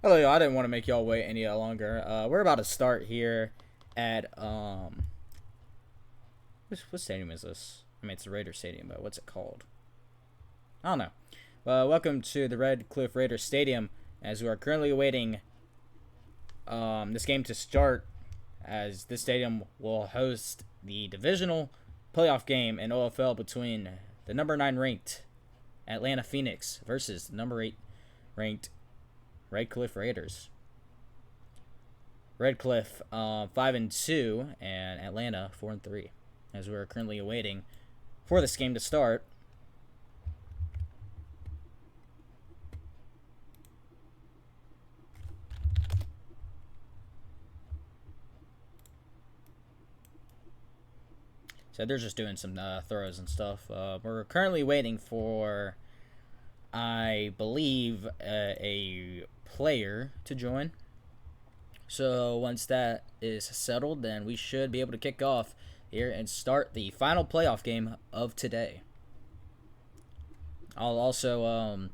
Hello, y'all. I didn't want to make y'all wait any longer. We're about to start here at what stadium is this? I mean, it's the Raiders Stadium, but what's it called? I don't know. Welcome to the RedCliff Raiders Stadium, as we are currently awaiting this game to start, as this stadium will host the divisional playoff game in OFL between the number 9 ranked Atlanta Phoenix versus the number 8 ranked RedCliff Raiders. RedCliff 5-2 and Atlanta 4-3, as we're currently awaiting for this game to start. So they're just doing some throws and stuff. We're currently waiting for, I believe, a player to join. So once that is settled, then we should be able to kick off here and start the final playoff game of today. I'll also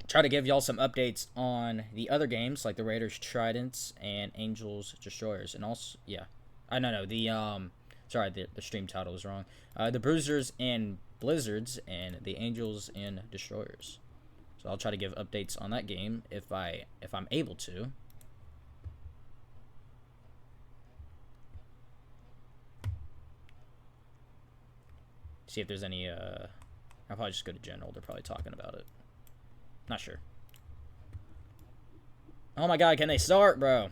try to give y'all some updates on the other games, like the Raiders Tridents and Angels Destroyers, and also the stream title was wrong. The Bruisers and Blizzards and the Angels and Destroyers. So I'll try to give updates on that game if I'm able to. See if there's any I'll probably just go to general. They're probably talking about it. Not sure. Oh my god, can they start, bro?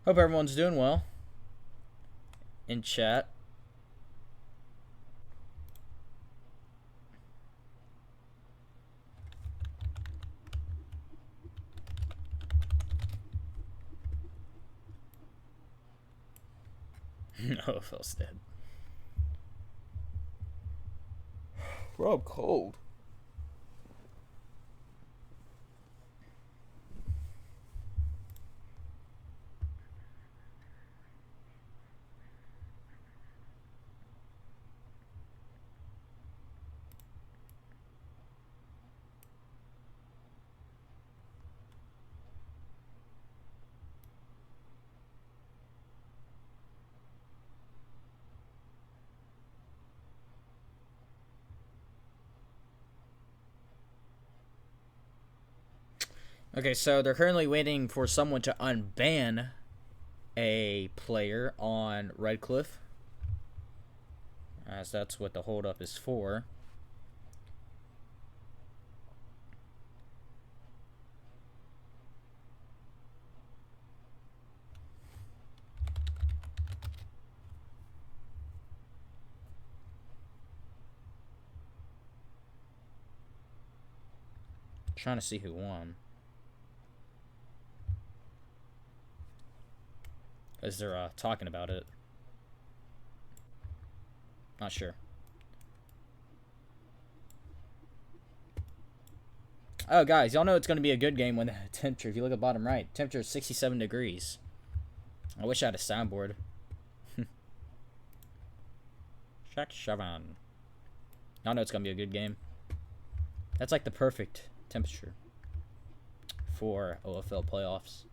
Hope everyone's doing well in chat. No, OFL's dead. Bro, I'm cold. Okay, so they're currently waiting for someone to unban a player on RedCliff, as that's what the holdup is for. Trying to see who won. As they're talking about it. Not sure. Oh, guys, y'all know it's going to be a good game when the temperature, if you look at the bottom right, temperature is 67 degrees. I wish I had a soundboard. Shaq Shavan. Y'all know it's going to be a good game. That's like the perfect temperature for OFL playoffs.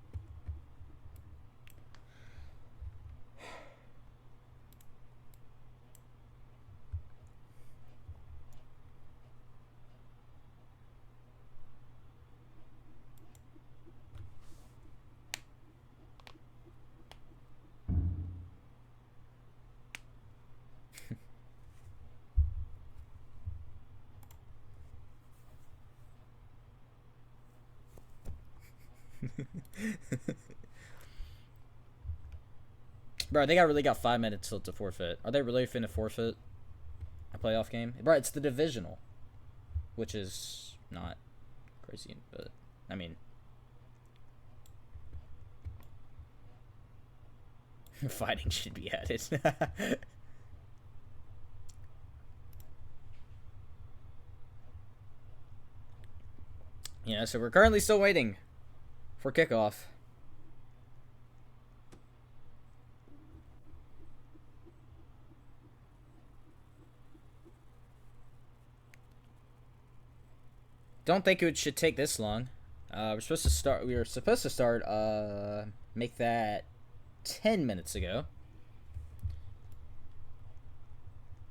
Bro, they really got 5 minutes till to forfeit. Are they really finna forfeit a playoff game? Bro, it's the divisional, which is not crazy, but I mean, fighting should be added. Yeah, so we're currently still waiting for kickoff. Don't think it should take this long. We're supposed to start. We were supposed to start. Make that 10 minutes ago.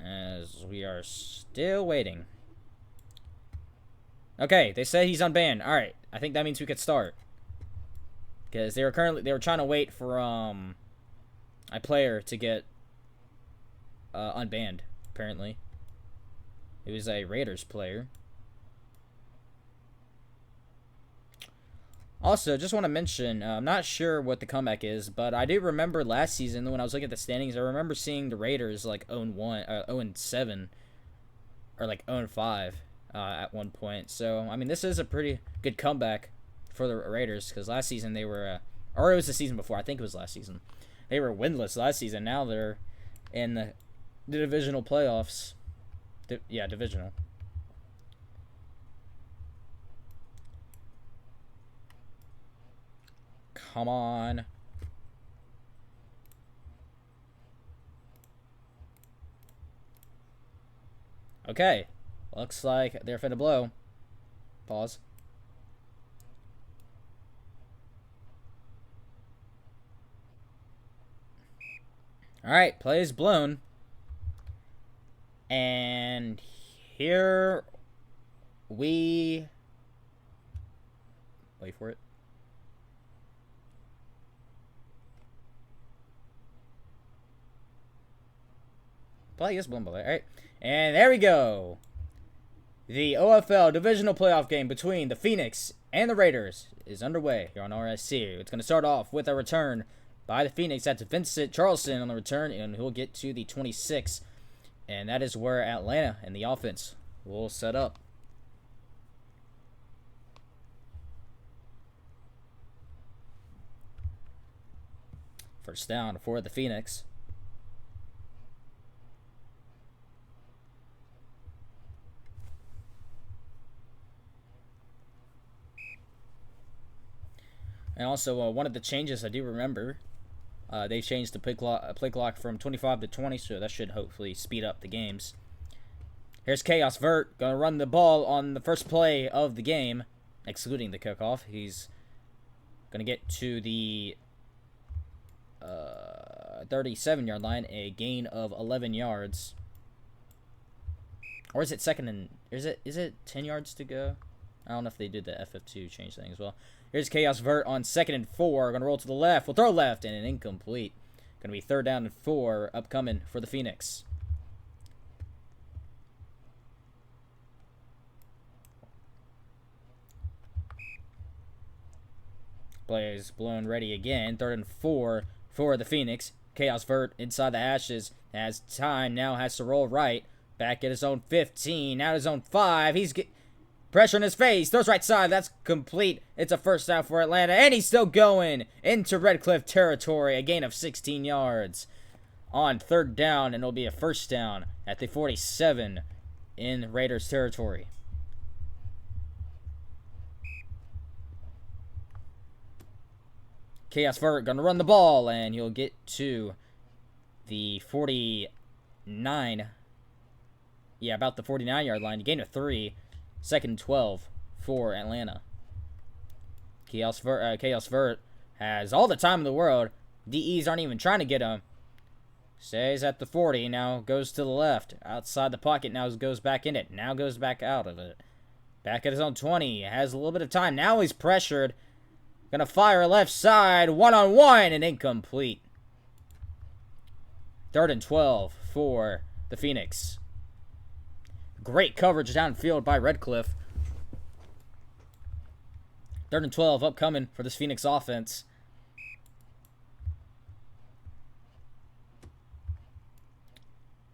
As we are still waiting. Okay, they said he's unbanned. All right, I think that means we could start. Because they were trying to wait for a player to get unbanned. Apparently, it was a Raiders player. Also, just want to mention, I'm not sure what the comeback is, but I do remember last season when I was looking at the standings, I remember seeing the Raiders like 0-7, or like 0-5 at one point. So, I mean, this is a pretty good comeback for the Raiders, because last season they were, or it was the season before, I think it was last season. They were winless last season. Now they're in the divisional playoffs. Yeah, divisional. Come on. Okay. Looks like they're finna blow. Pause. Alright, play is blown. And here we... Wait for it. Play is blown by that. Alright. And there we go. The OFL divisional playoff game between the Phoenix and the Raiders is underway here on RSC. It's going to start off with a return by the Phoenix. That's Vincent Charleston on the return, and he'll get to the 26. And that is where Atlanta and the offense will set up. First down for the Phoenix. And also, one of the changes I do remember, they changed the play clock from 25 to 20, so that should hopefully speed up the games. Here's Chaos Vert, going to run the ball on the first play of the game, excluding the kickoff. He's going to get to the 37-yard line, a gain of 11 yards. Or is it second and... Is it 10 yards to go? I don't know if they did the FF2 change thing as well. Here's Chaos Vert on 2nd and 4. Going to roll to the left. We'll throw left and an incomplete. Going to be 3rd down and 4 upcoming for the Phoenix. Play is blown ready again. 3rd and 4 for the Phoenix. Chaos Vert inside the hashes. Has time. Now has to roll right. Back at his own 15. Now his own 5. He's pressure in his face. Throws right side. That's complete. It's a first down for Atlanta. And he's still going into RedCliff territory. A gain of 16 yards on 3rd down. And it'll be a first down at the 47 in Raiders territory. Chaos Vert going to run the ball. And he'll get to the 49. Yeah, about the 49-yard line. Gain of 3. 2nd and 12 for Atlanta. Chaos Vert has all the time in the world. DEs aren't even trying to get him. Stays at the 40. Now goes to the left. Outside the pocket. Now goes back in it. Now goes back out of it. Back at his own 20. Has a little bit of time. Now he's pressured. Gonna fire left side. 1-on-1 and incomplete. 3rd and 12 for the Phoenix. Great coverage downfield by RedCliff. 3rd and 12 upcoming for this Phoenix offense.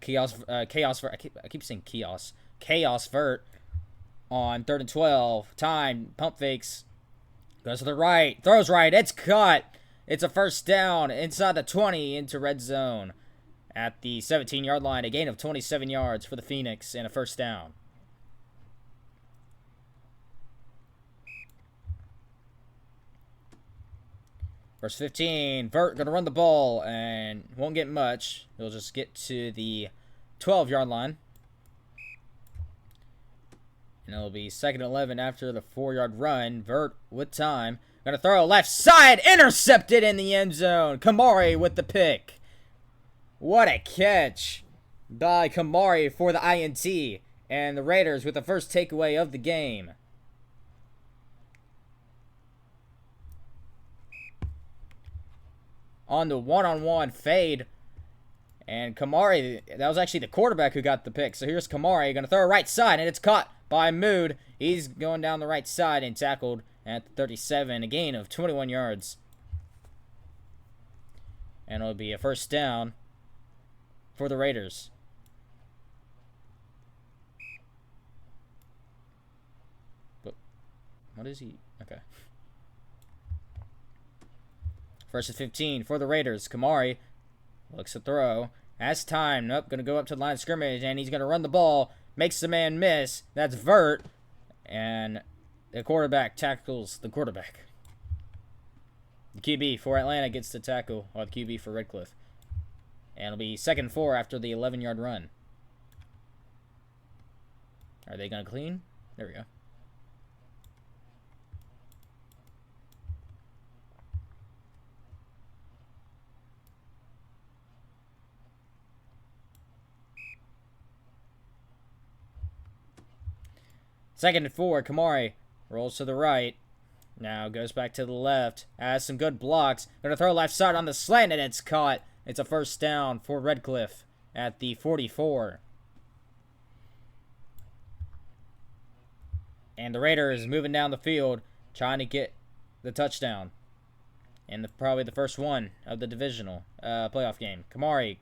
Chaos Vert. I keep saying Chaos. Chaos Vert on 3rd and 12. Time. Pump fakes. Goes to the right. Throws right. It's cut. It's a first down inside the 20 into red zone. At the 17-yard line, a gain of 27 yards for the Phoenix and a first down. Verse 15, Vert going to run the ball and won't get much. He'll just get to the 12-yard line. And it'll be 2nd and 11 after the 4-yard run. Vert with time. Gonna throw left side. Intercepted in the end zone. Kamari with the pick. What a catch by Kamari for the INT. And the Raiders with the first takeaway of the game. On the one-on-one fade. And Kamari, that was actually the quarterback who got the pick. So here's Kamari, going to throw a right side, and it's caught by Mood. He's going down the right side and tackled at the 37, a gain of 21 yards. And it'll be a first down for the Raiders. But what is he? Okay. First and 15 for the Raiders. Kamari looks to throw. Has time. Nope. Going to go up to the line of scrimmage. And he's going to run the ball. Makes the man miss. That's Vert. And the quarterback tackles the quarterback. The QB for Atlanta gets the tackle. Or the QB for RedCliff. And it'll be 2nd and 4 after the 11-yard run. Are they going to clean? There we go. Second and 4, Kamari rolls to the right. Now goes back to the left. Has some good blocks. Gonna throw left side on the slant, and it's caught. It's a first down for RedCliff at the 44. And the Raiders moving down the field, trying to get the touchdown. And probably the first one of the divisional playoff game. Kamari,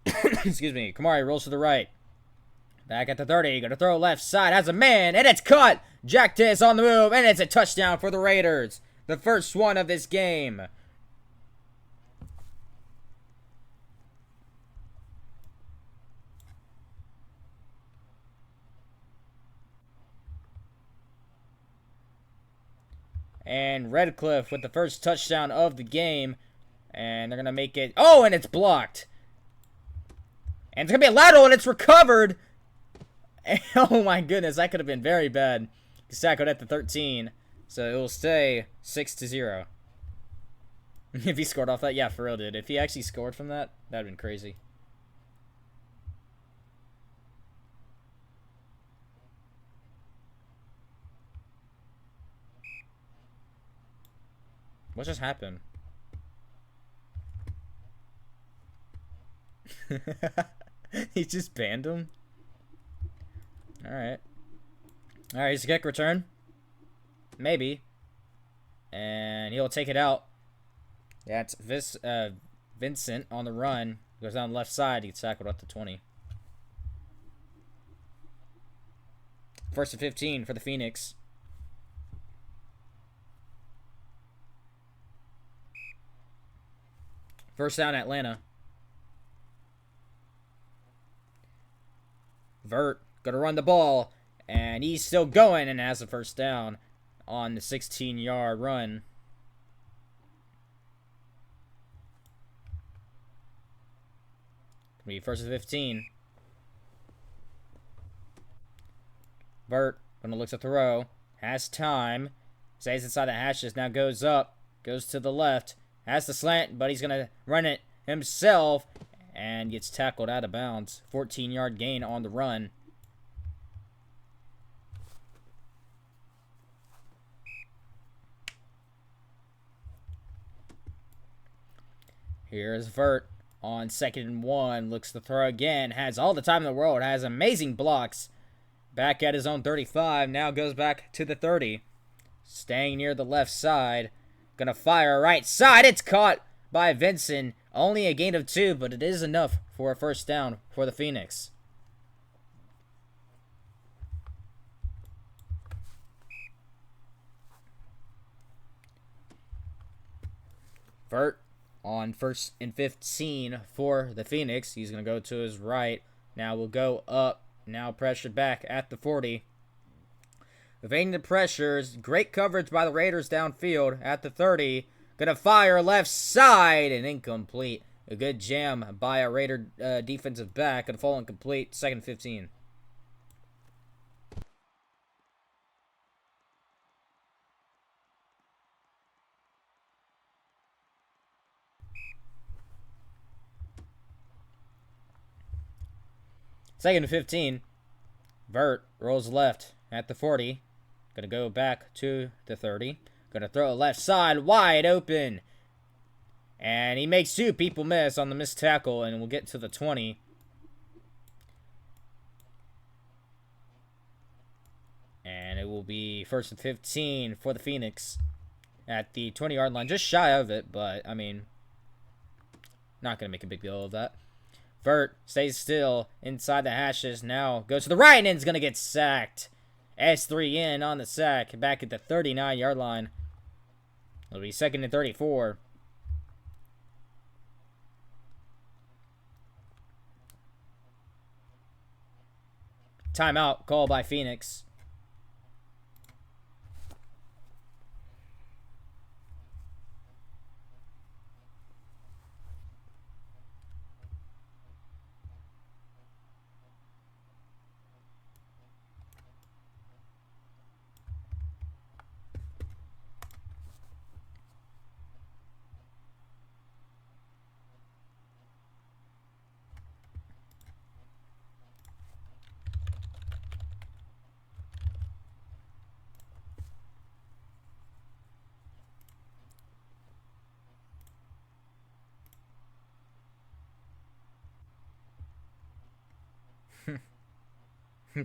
excuse me, Kamari rolls to the right. Back at the 30, gonna throw left side, has a man, and it's caught! Jack Tiss on the move, and it's a touchdown for the Raiders. The first one of this game. And RedCliff with the first touchdown of the game. And they're gonna make it, oh, and it's blocked. And it's gonna be a lateral, and it's recovered. Oh my goodness, that could have been very bad. He's tackled at the 13, so it will stay 6-0. If he scored off that, yeah, for real, dude. If he actually scored from that, that'd been crazy. What just happened? He just banned him? Alright. Alright, he's a kick return. Maybe. And he'll take it out. That's Vincent on the run. Goes down the left side. He gets tackled at the 20. First and 15 for the Phoenix. First down, Atlanta. Vert gonna run the ball, and he's still going, and has a first down on the 16-yard run. Gonna be first and 15. Vert gonna look to throw, has time, stays inside the hashes, now goes up, goes to the left, has the slant, but he's gonna run it himself, and gets tackled out of bounds. 14-yard gain on the run. Here's Vert on 2nd and 1. Looks to throw again. Has all the time in the world. Has amazing blocks. Back at his own 35. Now goes back to the 30. Staying near the left side. Gonna fire right side. It's caught by Vincent. Only a gain of 2, but it is enough for a first down for the Phoenix. Vert on 1st and 15 for the Phoenix. He's going to go to his right. Now we'll go up. Now pressured back at the 40. Evading the pressures. Great coverage by the Raiders downfield at the 30. Gonna fire left side and incomplete. A good jam by a Raider defensive back. Gonna fall incomplete. 2nd and 15. Second and 15. Vert rolls left at the 40. Gonna go back to the 30. Gonna throw it left side, wide open. And he makes two people miss on the missed tackle, and we'll get to the 20. And it will be first and 15 for the Phoenix at the 20-yard line. Just shy of it, but, I mean, not going to make a big deal of that. Vert stays still inside the hashes. Now goes to the right and is going to get sacked. S3 in on the sack. Back at the 39-yard line. It'll be second and 34. Timeout called by Phoenix.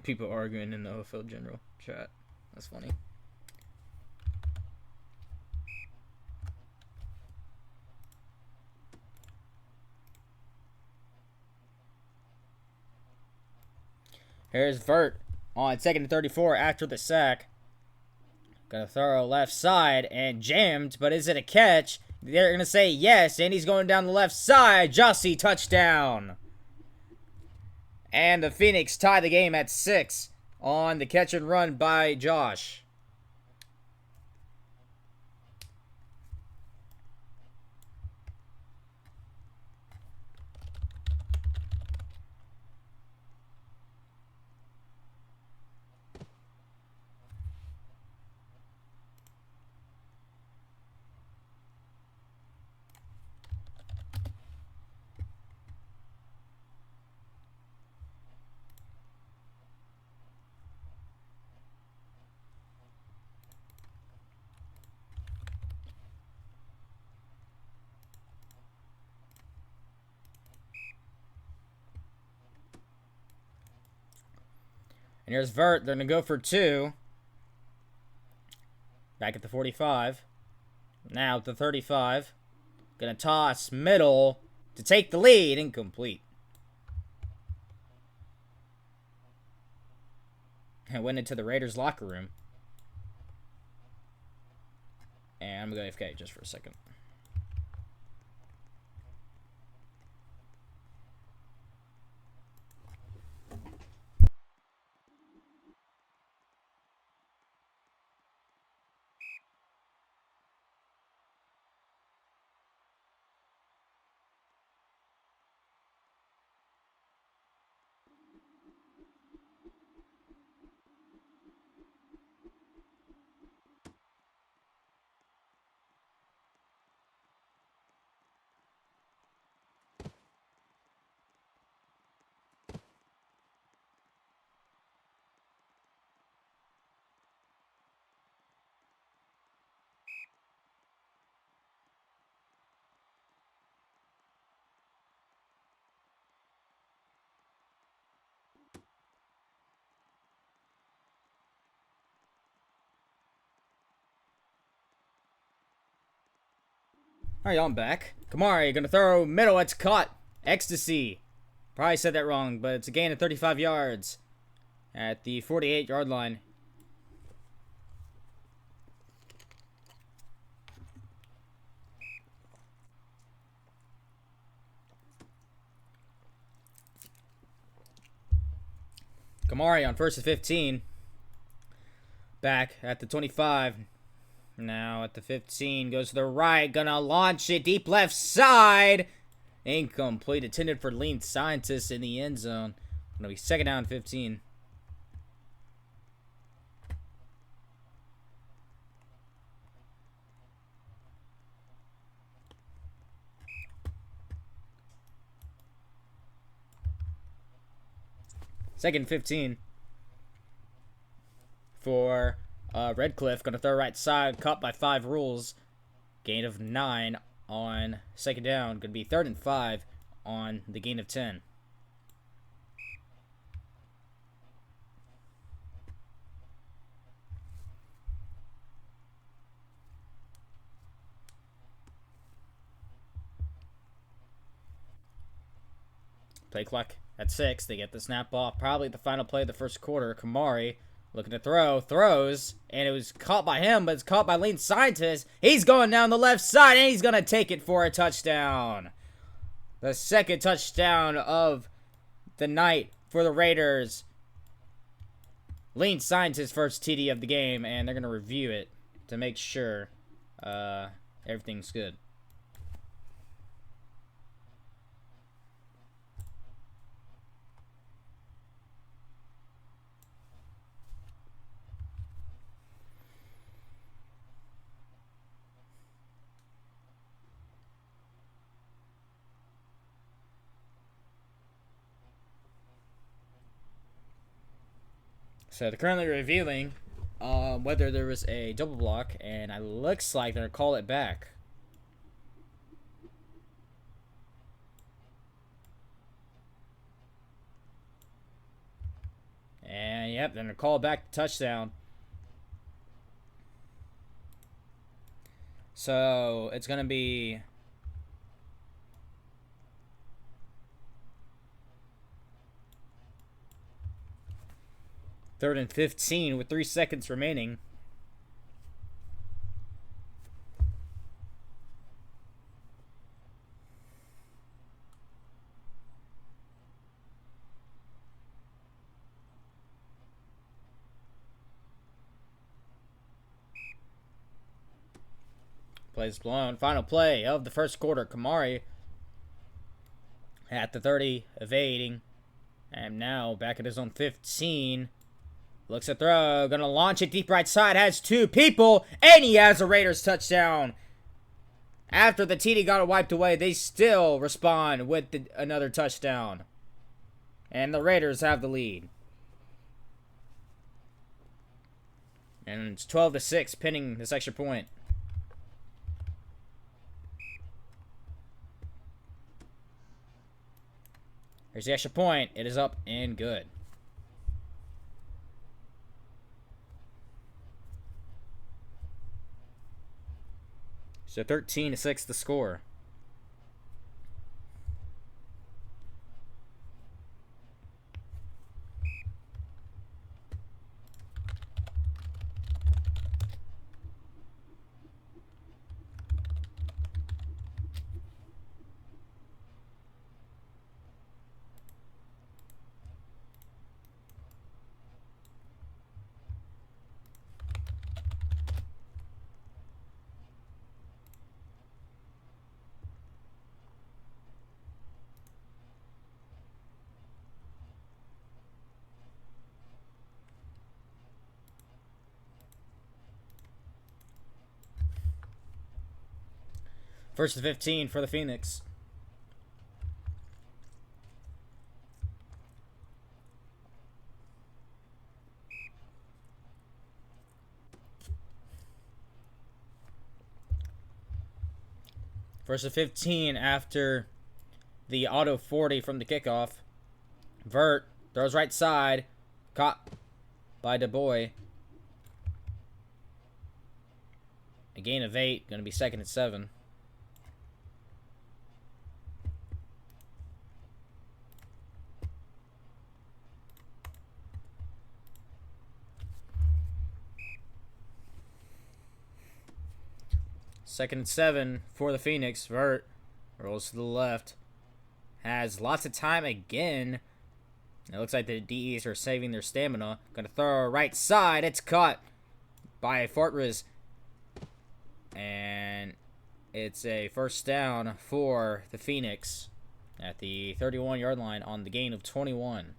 People arguing in the OFL general chat. That's funny. Here's Vert on second and 34 after the sack. Gonna throw left side and jammed, but is it a catch? They're gonna say yes, and he's going down the left side. Jossie, touchdown. And the Phoenix tie the game at 6 on the catch and run by Josh. And here's Vert. They're going to go for 2. Back at the 45. Now at the 35. Going to toss middle to take the lead. Incomplete. And went into the Raiders locker room. And I'm going to go AFK just for a second. Alright, y'all, I'm back. Kamari, gonna throw middle, it's caught. Ecstasy. Probably said that wrong, but it's a gain of 35 yards at the 48-yard line. Kamari on first and 15. Back at the 25. Now at the 15, goes to the right, gonna launch it deep left side. Incomplete, intended for Lean Scientist in the end zone. Gonna be second down 15. Second 15 for RedCliff. Going to throw right side. Caught by 5 rules. Gain of 9 on second down. Going to be 3rd and 5 on the gain of 10. Play clock at 6. They get the snap off. Probably the final play of the first quarter. Kamari looking to throw. Throws. And it was caught by him, but it's caught by Lean Scientist. He's going down the left side, and he's going to take it for a touchdown. The second touchdown of the night for the Raiders. Lean Scientist first TD of the game, and they're going to review it to make sure everything's good. So they're currently reviewing whether there was a double block, and it looks like they're going to call it back. And yep, they're going to call it back to touchdown. So it's going to be 3rd and 15 with 3 seconds remaining. Plays blown. Final play of the first quarter. Kamari at the 30, evading. And now back at his own 15. Looks at throw. Gonna launch it deep right side. Has 2 people. And he has a Raiders touchdown. After the TD got it wiped away, they still respond with another touchdown. And the Raiders have the lead. And it's 12-6, pinning this extra point. Here's the extra point. It is up and good. So 13-6 the score. First and 15 for the Phoenix. First and 15 after the auto 40 from the kickoff. Vert throws right side. Caught by DuBois. A gain of 8. Going to be 2nd and 7. Second and 7 for the Phoenix. Vert rolls to the left. Has lots of time again. It looks like the DEs are saving their stamina. Gonna throw right side. It's caught by Fortress. And it's a first down for the Phoenix at the 31-yard line on the gain of 21.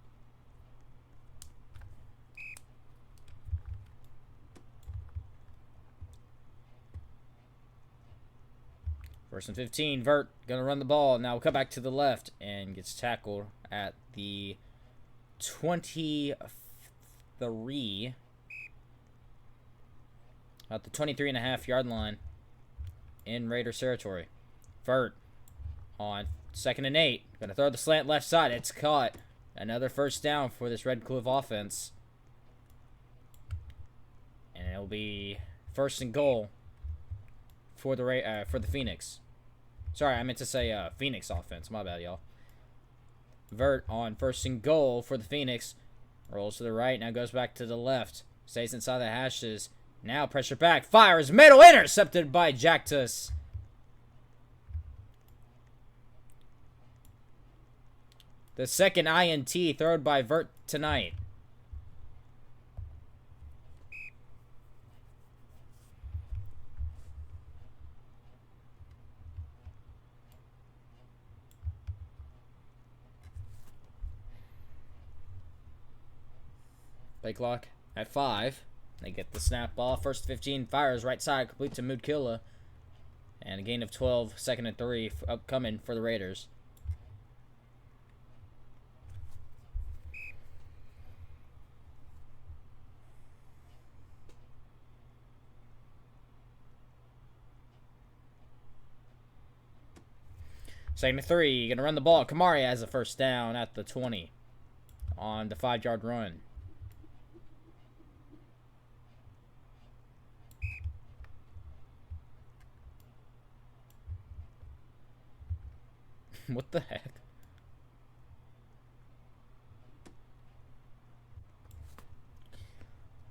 First and 15, Vert gonna run the ball. Now we'll cut back to the left and gets tackled at the 23. At the 23.5-yard line in Raiders territory. Vert on 2nd and 8. Gonna throw the slant left side. It's caught. Another first down for this RedCliff offense. And it'll be 1st and goal for the Phoenix. Sorry, I meant to say Phoenix offense. My bad, y'all. Vert on 1st and goal for the Phoenix. Rolls to the right. Now goes back to the left. Stays inside the hashes. Now pressure back. Fires. Middle. Intercepted by Jactus. The second INT thrown by Vert tonight. Play clock at 5. They get the snap ball. 1st 15. Fires right side. Complete to Mudkilla. And a gain of 12. 2nd and 3 upcoming for the Raiders. Second and 3. Gonna run the ball. Kamari has a first down at the 20 on the 5-yard run. What the heck?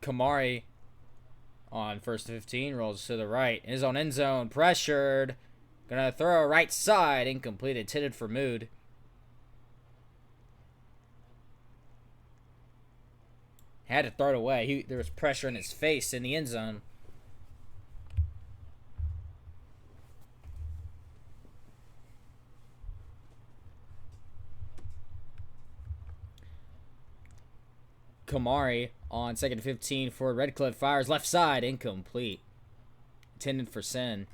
Kamari on 1st 15 rolls to the right. In his own end zone. Pressured. Gonna throw right side. Incomplete. Intended for Mood. Had to throw it away. There was pressure in his face in the end zone. Kamari on 2nd and 15 for RedCliff. Fires left side. Incomplete. Intended for Sen.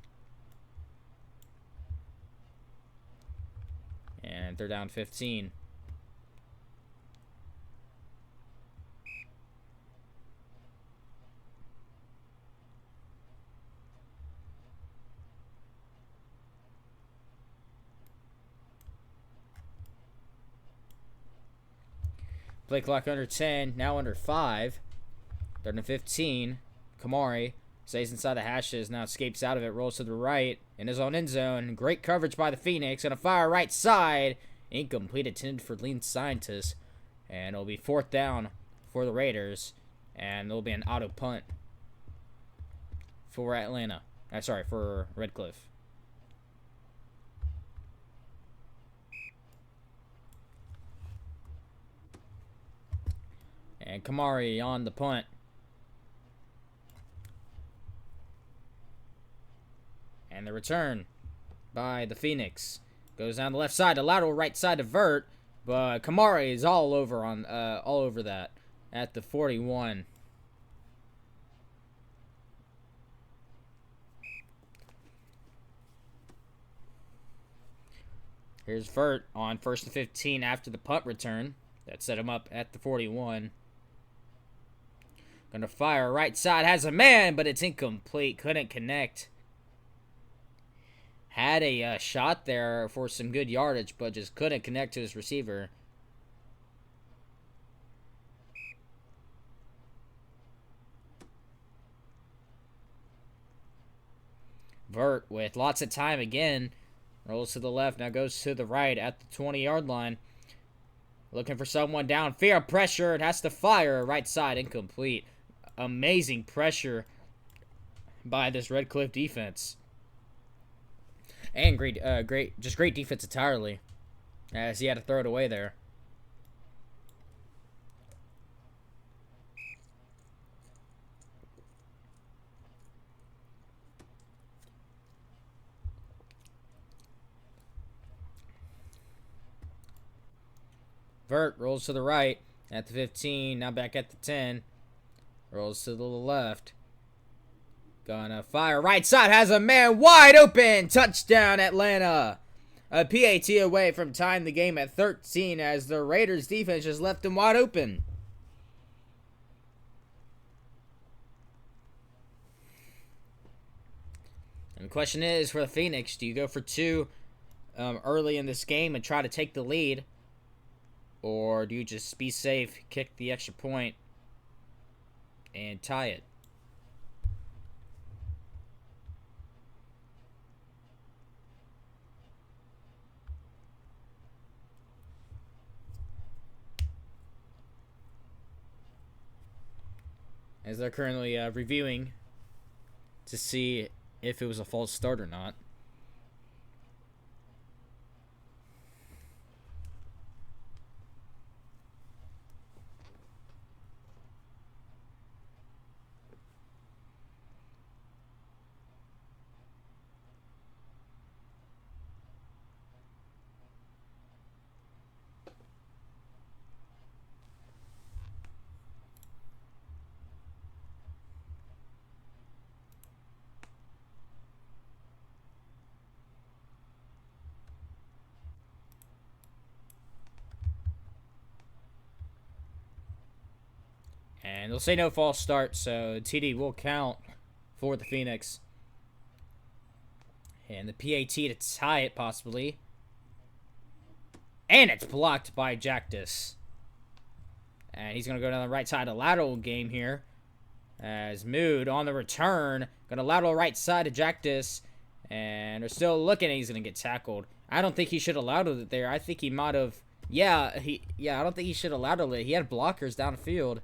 And they're down 15. Play clock under 10, now under 5. 3rd and 15. Kamari stays inside the hashes, now escapes out of it, rolls to the right in his own end zone. Great coverage by the Phoenix. Gonna fire right side. Incomplete, intended for Lean Scientist. And it'll be 4th down for the Raiders. And there'll be an auto punt for Atlanta. For RedCliff. And Kamari on the punt. And the return by the Phoenix goes down the left side, the lateral right side to Vert, but Kamari is all over that at the 41. Here's Vert on 1st and 15 after the punt return. That set him up at the 41. Gonna fire right side. Has a man, but it's incomplete. Couldn't connect. Had a shot there for some good yardage, but just couldn't connect to his receiver. Vert with lots of time again. Rolls to the left. Now goes to the right at the 20-yard line. Looking for someone down. Fear pressure. It has to fire. Right side. Incomplete. Amazing pressure by this RedCliff defense. And great defense entirely, as he had to throw it away there. Vert rolls to the right at the 15, now back at the 10. Rolls to the left. Gonna fire right side. Has a man wide open. Touchdown, Atlanta. A PAT away from tying the game at 13 as the Raiders defense just left them wide open. And the question is, for the Phoenix, do you go for 2 early in this game and try to take the lead? Or do you just be safe, kick the extra point, and tie it? As they're currently reviewing to see if it was a false start or not. And they'll say no false start, so TD will count for the Phoenix. And the PAT to tie it, possibly. And it's blocked by Jactus. And he's going to go down the right side. A lateral game here. As Mood on the return. Going to lateral right side to Jactus. And they're still looking, and he's going to get tackled. I don't think he should have lateraled it there. I think he might have... Yeah, I don't think he should have lateraled it. He had blockers down the field.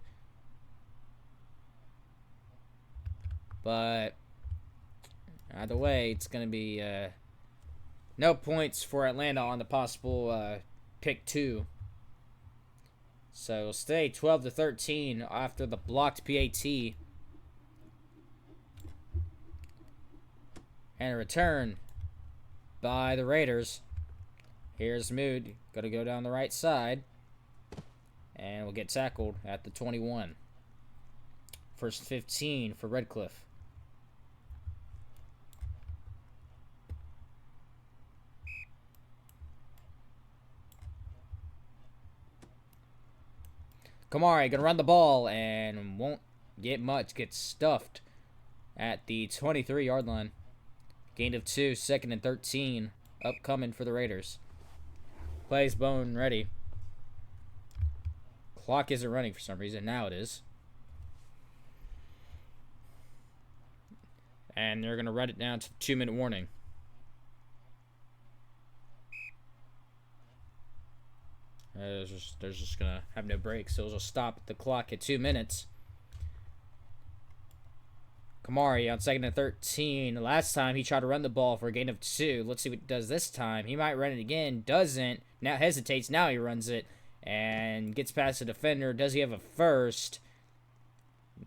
But either way, it's going to be no points for Atlanta on the possible pick 2. So it'll stay 12-13 after the blocked PAT. And a return by the Raiders. Here's Mood. Got to go down the right side. And we'll get tackled at the 21. First 15 for RedCliff. Kamari gonna run the ball and won't get much. Gets stuffed at the 23-yard line. Gain of 2, 2nd and 13. Upcoming for the Raiders. Plays bone ready. Clock isn't running for some reason. Now it is. And they're gonna run it down to 2-minute warning. They're just gonna have no breaks, so it'll stop the clock at 2 minutes. Kamari on 2nd and 13. Last time he tried to run the ball for a gain of 2. Let's see what he does this time. He might run it again. Doesn't. Now hesitates. Now he runs it and gets past the defender. Does he have a first?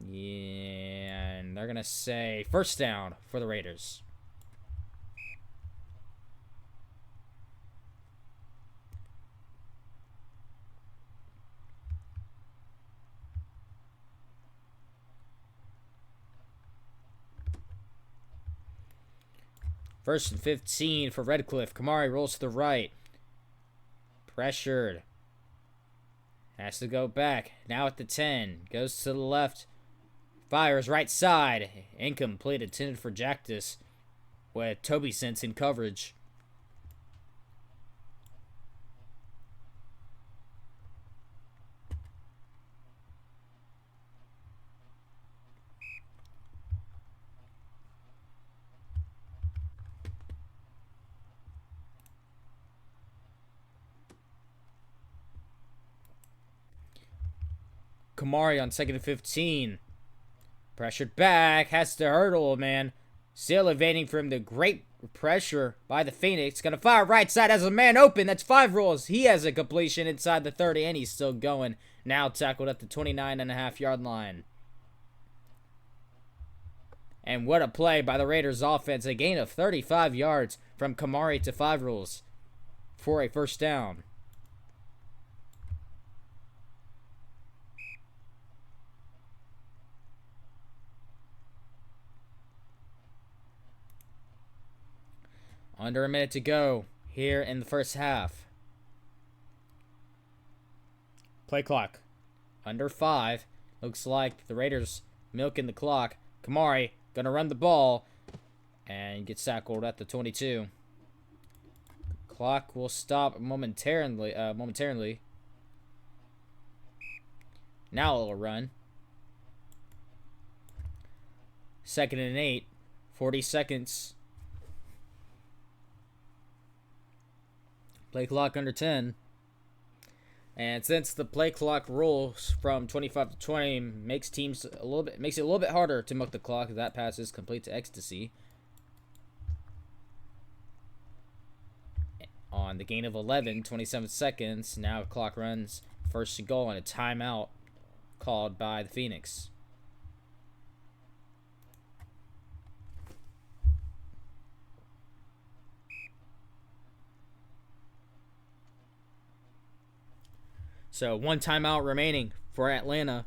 Yeah, and they're gonna say first down for the Raiders. First and 15 for RedCliff. Kamari rolls to the right. Pressured. Has to go back. Now at the 10. Goes to the left. Fires right side. Incomplete. Intended for Jactus. With Toby Sense in coverage. Kamari on 2nd and 15. Pressured back. Has to hurdle, man. Still evading from the great pressure by the Phoenix. Gonna fire right side. Has a man open. That's 5 rolls. He has a completion inside the 30, and he's still going. Now tackled at the 29.5-yard line. And what a play by the Raiders offense. A gain of 35 yards from Kamari to 5 rolls for a first down. Under a minute to go here in the first half. Play clock. Under 5. Looks like the Raiders milking the clock. Kamari gonna run the ball and get tackled at the 22. Clock will stop momentarily. Now it'll run. 2nd and 8. 40 seconds. Play clock under 10. And since the play clock rules from 25 to 20 makes it a little bit harder to milk the clock, that pass is complete to ecstasy. On the gain of 11, 27 seconds, now the clock runs. First and goal and a timeout called by the Phoenix. So, 1 timeout remaining for Atlanta.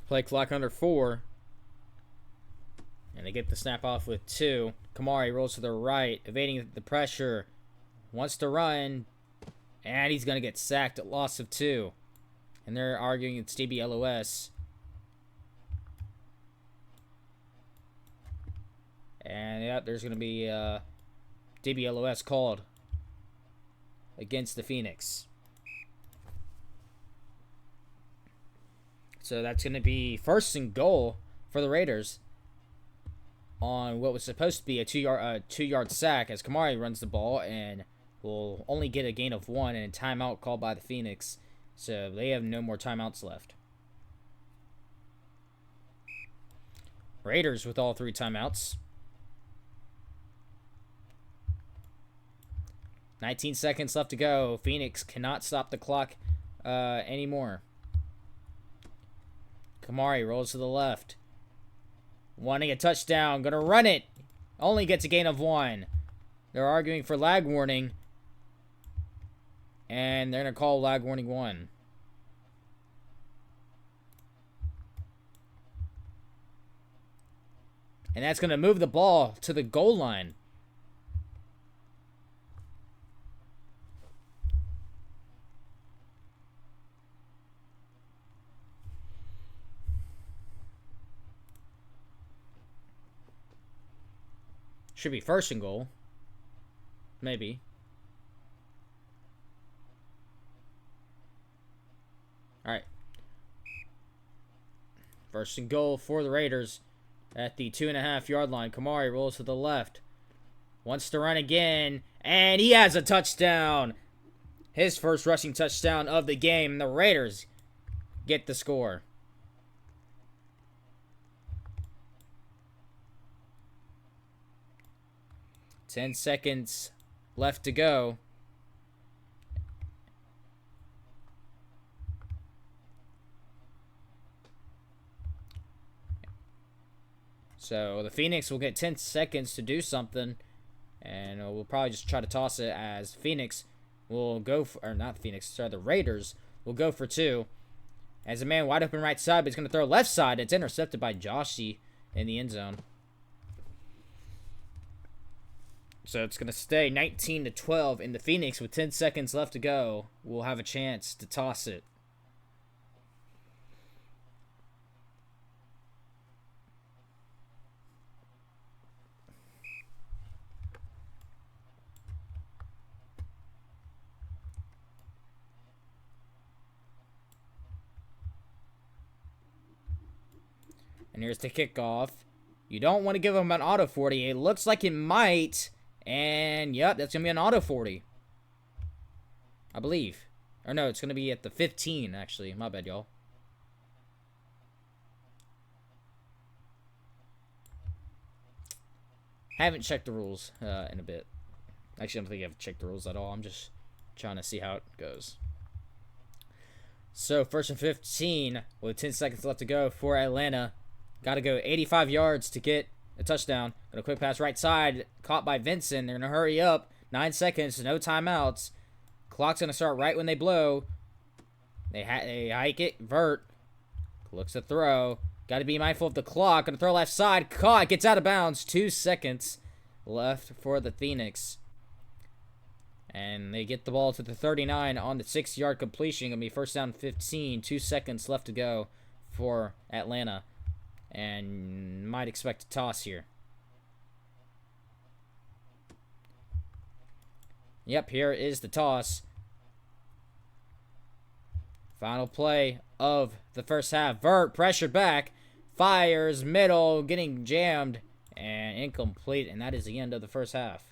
Play clock under 4. And they get the snap off with 2. Kamari rolls to the right, evading the pressure. Wants to run. And he's going to get sacked at loss of 2. And they're arguing it's DBLOS. And yeah, there's going to be DBLOS called against the Phoenix. So that's going to be first and goal for the Raiders on what was supposed to be a two-yard sack as Kamari runs the ball and will only get a gain of 1 and a timeout called by the Phoenix. So they have no more timeouts left. Raiders with all 3 timeouts. 19 seconds left to go. Phoenix cannot stop the clock anymore. Kamari rolls to the left. Wanting a touchdown. Gonna run it. Only gets a gain of 1. They're arguing for lag warning. And they're gonna call lag warning 1. And that's gonna move the ball to the goal line. Should be first and goal. Maybe. Alright. First and goal for the Raiders at the 2.5-yard line. Kamari rolls to the left. Wants to run again. And he has a touchdown. His first rushing touchdown of the game. The Raiders get the score. 10 seconds left to go. So the Phoenix will get 10 seconds to do something. And we'll probably just try to toss it as Phoenix will go for, or not Phoenix, sorry, the Raiders will go for 2. As a man wide open right side, but he's going to throw left side. It's intercepted by Joshy in the end zone. So it's going to stay 19-12 in the Phoenix with 10 seconds left to go. We'll have a chance to toss it. And here's the kickoff. You don't want to give him an auto 40. It looks like it might. And, yep, that's going to be an auto 40. I believe. Or no, it's going to be at the 15, actually. My bad, y'all. Haven't checked the rules in a bit. Actually, I don't think I have checked the rules at all. I'm just trying to see how it goes. So, first and 15 with 10 seconds left to go for Atlanta. Got to go 85 yards to get a touchdown. Got a quick pass right side. Caught by Vincent. They're going to hurry up. 9 seconds. No timeouts. Clock's going to start right when they blow. They hike it. Vert. Looks to throw. Got to be mindful of the clock. Gonna throw left side. Caught. Gets out of bounds. 2 seconds left for the Phoenix. And they get the ball to the 39 on the 6-yard completion. Gonna be first down 15. 2 seconds left to go for Atlanta. And might expect a toss here. Yep, here is the toss. Final play of the first half. Vert pressured back. Fires middle. Getting jammed. And incomplete. And that is the end of the first half.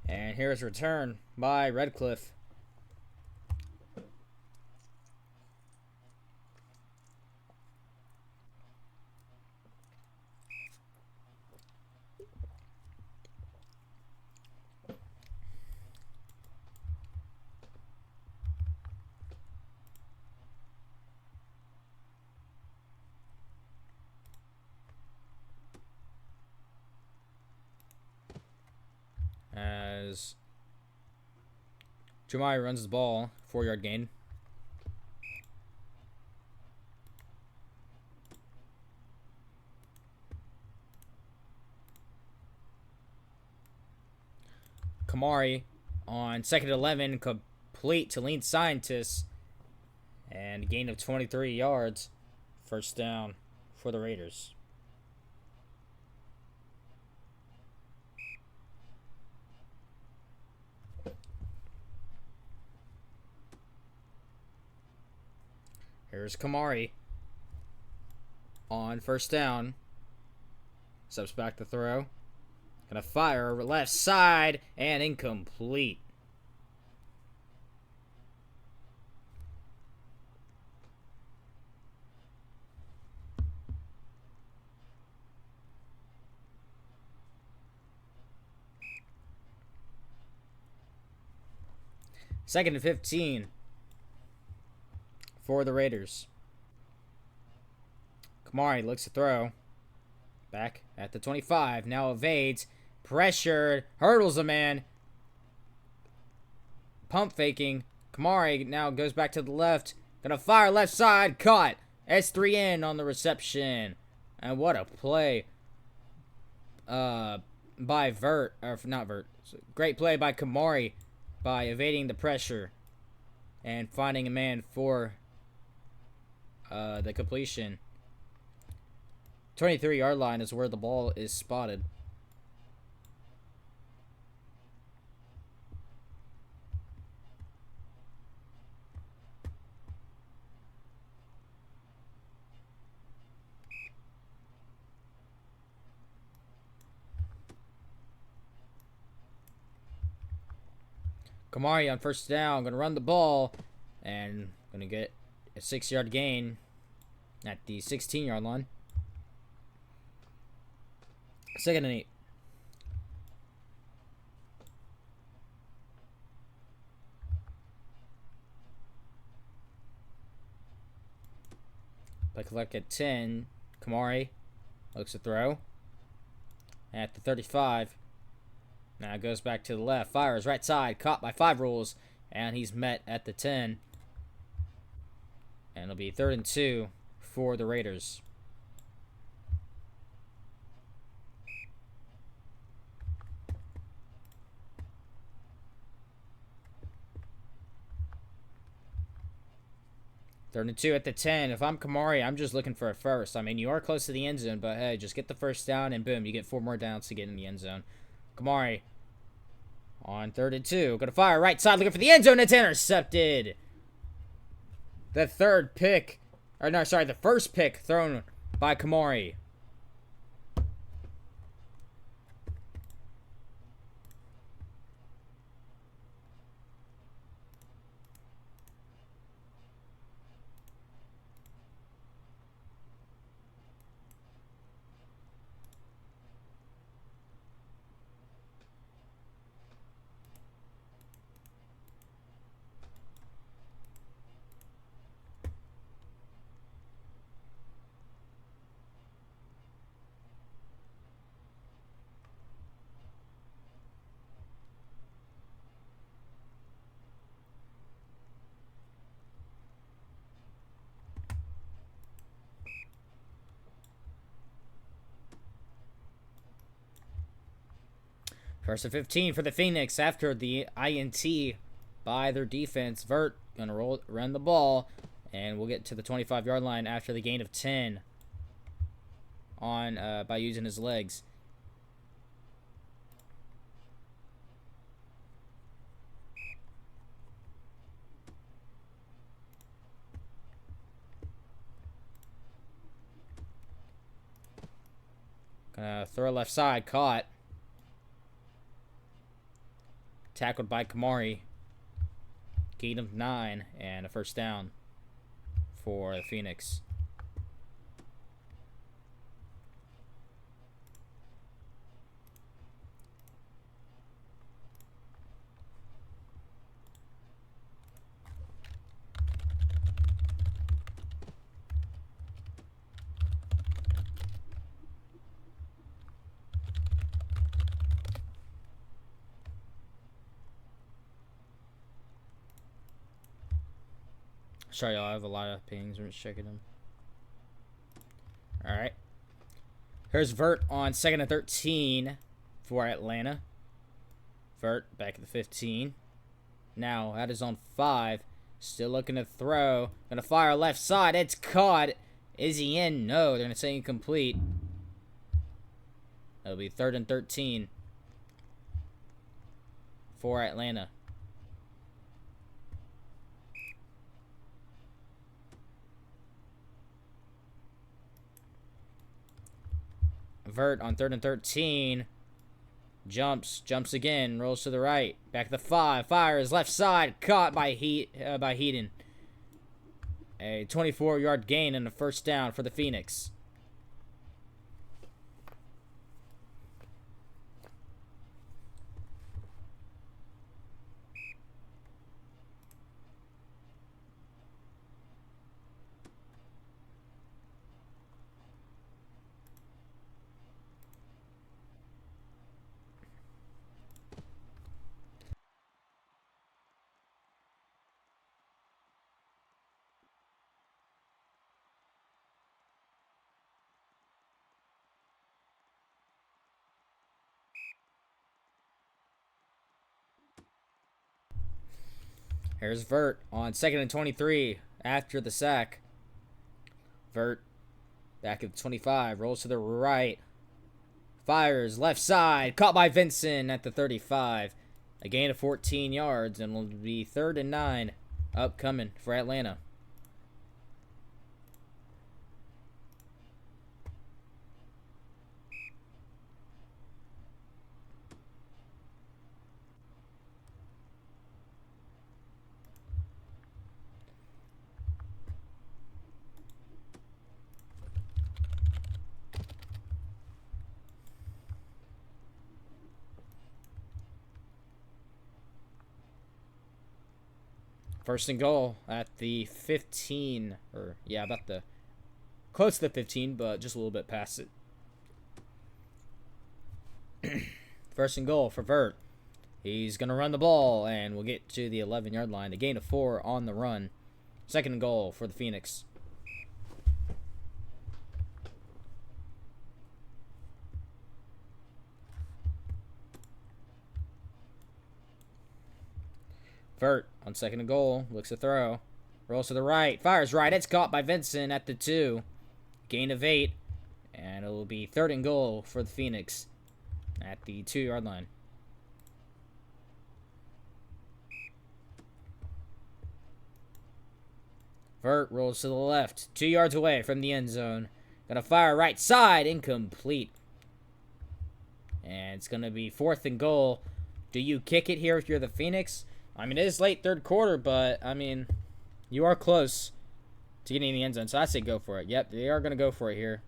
And here's return by RedCliff. As Jamai runs the ball, 4-yard gain. Kamari on 2nd and 11, complete to Lean Scientists, and a gain of 23 yards. First down for the Raiders. Here's Kamari on first down. Steps back to throw. Gonna fire left side and incomplete. Second and 15 for the Raiders. Kamari looks to throw. Back at the 25. Now evades. Pressured. Hurdles a man. Pump faking. Kamari now goes back to the left. Gonna fire left side. Caught. S3N on the reception. And what a play by Vert. Or not Vert. Great play by Kamari by evading the pressure and finding a man for the completion. 23-yard line is where the ball is spotted. Kamari on first down, gonna run the ball and gonna get a 6-yard gain at the 16-yard line. 2nd and 8. Play collect at 10. Kamari looks to throw at the 35. Now goes back to the left. Fires right side. Caught by 5 rules. And he's met at the 10. And it'll be 3rd and 2 for the Raiders. Third and 2 at the 10. If I'm Kamari, I'm just looking for a first. I mean, you are close to the end zone, but hey, just get the first down and boom, you get 4 more downs to get in the end zone. Kamari on 3rd and 2. Gonna fire right side, looking for the end zone. It's intercepted The third pick, or no, sorry, the first pick thrown by Kamari. First and 15 for the Phoenix after the INT by their defense. Vert gonna run the ball, and we'll get to the 25-yard line after the gain of 10 on by using his legs. Gonna throw left side, caught. Tackled by Kamari. Gain of 9 and a first down for the Phoenix. Sorry, y'all, I have a lot of pings. I'm just checking them. Alright. Here's Vert on 2nd and 13 for Atlanta. Vert back at the 15. Now at his own 5. Still looking to throw. Gonna fire left side. It's caught. Is he in? No. They're gonna say incomplete. It'll be 3rd and 13 for Atlanta. Vert on 3rd and 13. Jumps again, rolls to the right. Back to the 5, fires left side, caught by Heaton. A 24-yard gain and a first down for the Phoenix. Here's Vert on 2nd and 23 after the sack. Vert back at the 25, rolls to the right. Fires left side, caught by Vincent at the 35. A gain of 14 yards, and will be 3rd and 9 upcoming for Atlanta. First and goal at the 15, or yeah, about the close to the 15, but just a little bit past it. First and goal for Vert. He's gonna run the ball, and we'll get to the 11-yard line. A gain of 4 on the run. Second and goal for the Phoenix. Vert on 2nd and goal, looks to throw, rolls to the right, fires right, it's caught by Vincent at the 2, gain of 8, and it will be 3rd and goal for the Phoenix at the 2-yard line. Vert rolls to the left, 2 yards away from the end zone. Gonna fire right side, incomplete. And it's gonna be 4th and goal. Do you kick it here if you're the Phoenix? I mean, it is late 3rd quarter, but, I mean, you are close to getting in the end zone. So I say go for it. Yep, they are gonna go for it here.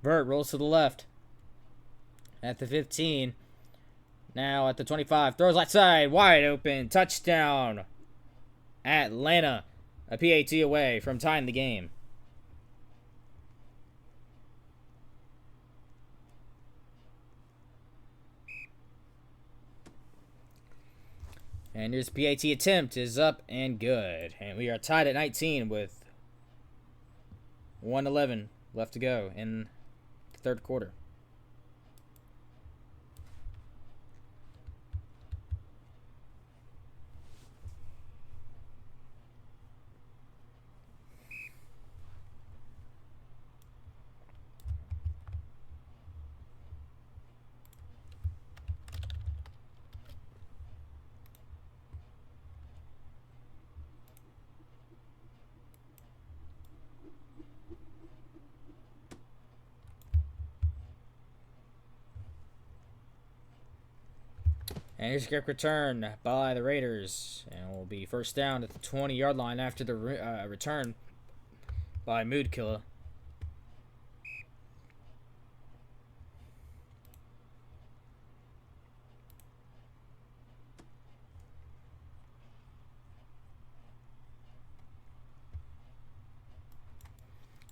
Vert rolls to the left. At the 15. Now at the 25. Throws left side. Wide open. Touchdown. Atlanta. A PAT away from tying the game. And his PAT attempt is up and good. And we are tied at 19 with 1:11 left to go in the 3rd quarter. And here's a quick return by the Raiders. And it will be 1st down at the 20-yard line after the return by Mood Killer.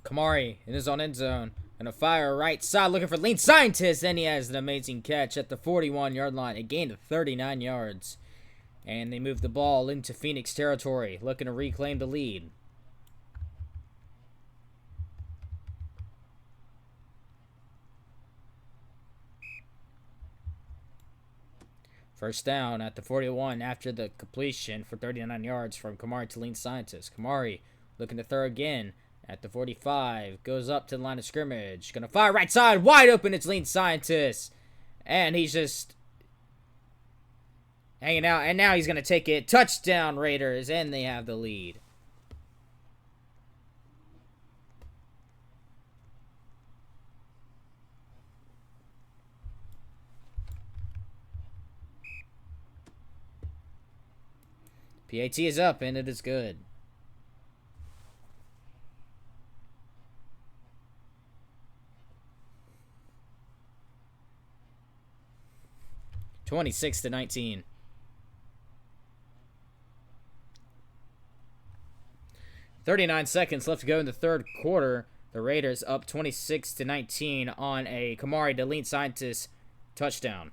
Kamari in his own end zone. Gonna fire right side, looking for lean scientist, and he has an amazing catch at the 41-yard line. A gain of 39 yards. And they move the ball into Phoenix territory, looking to reclaim the lead. First down at the 41 after the completion for 39 yards from Kamari to lean scientist. Kamari looking to throw again. At the 45, goes up to the line of scrimmage. Gonna fire right side, wide open, it's lean scientist. And he's just hanging out. And now he's gonna take it. Touchdown, Raiders, and they have the lead. PAT is up, and it is good. 26-19. .39 seconds left to go in the 3rd quarter. The Raiders up 26-19 on a Kamari to lean scientist touchdown.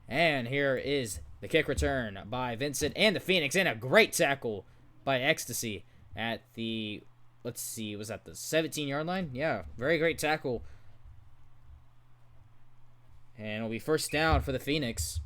And here is the kick return by Vincent and the Phoenix, and a great tackle by Ecstasy at the, let's see, was that the 17-yard line? Yeah, very great tackle. And it'll be 1st down for the Phoenix.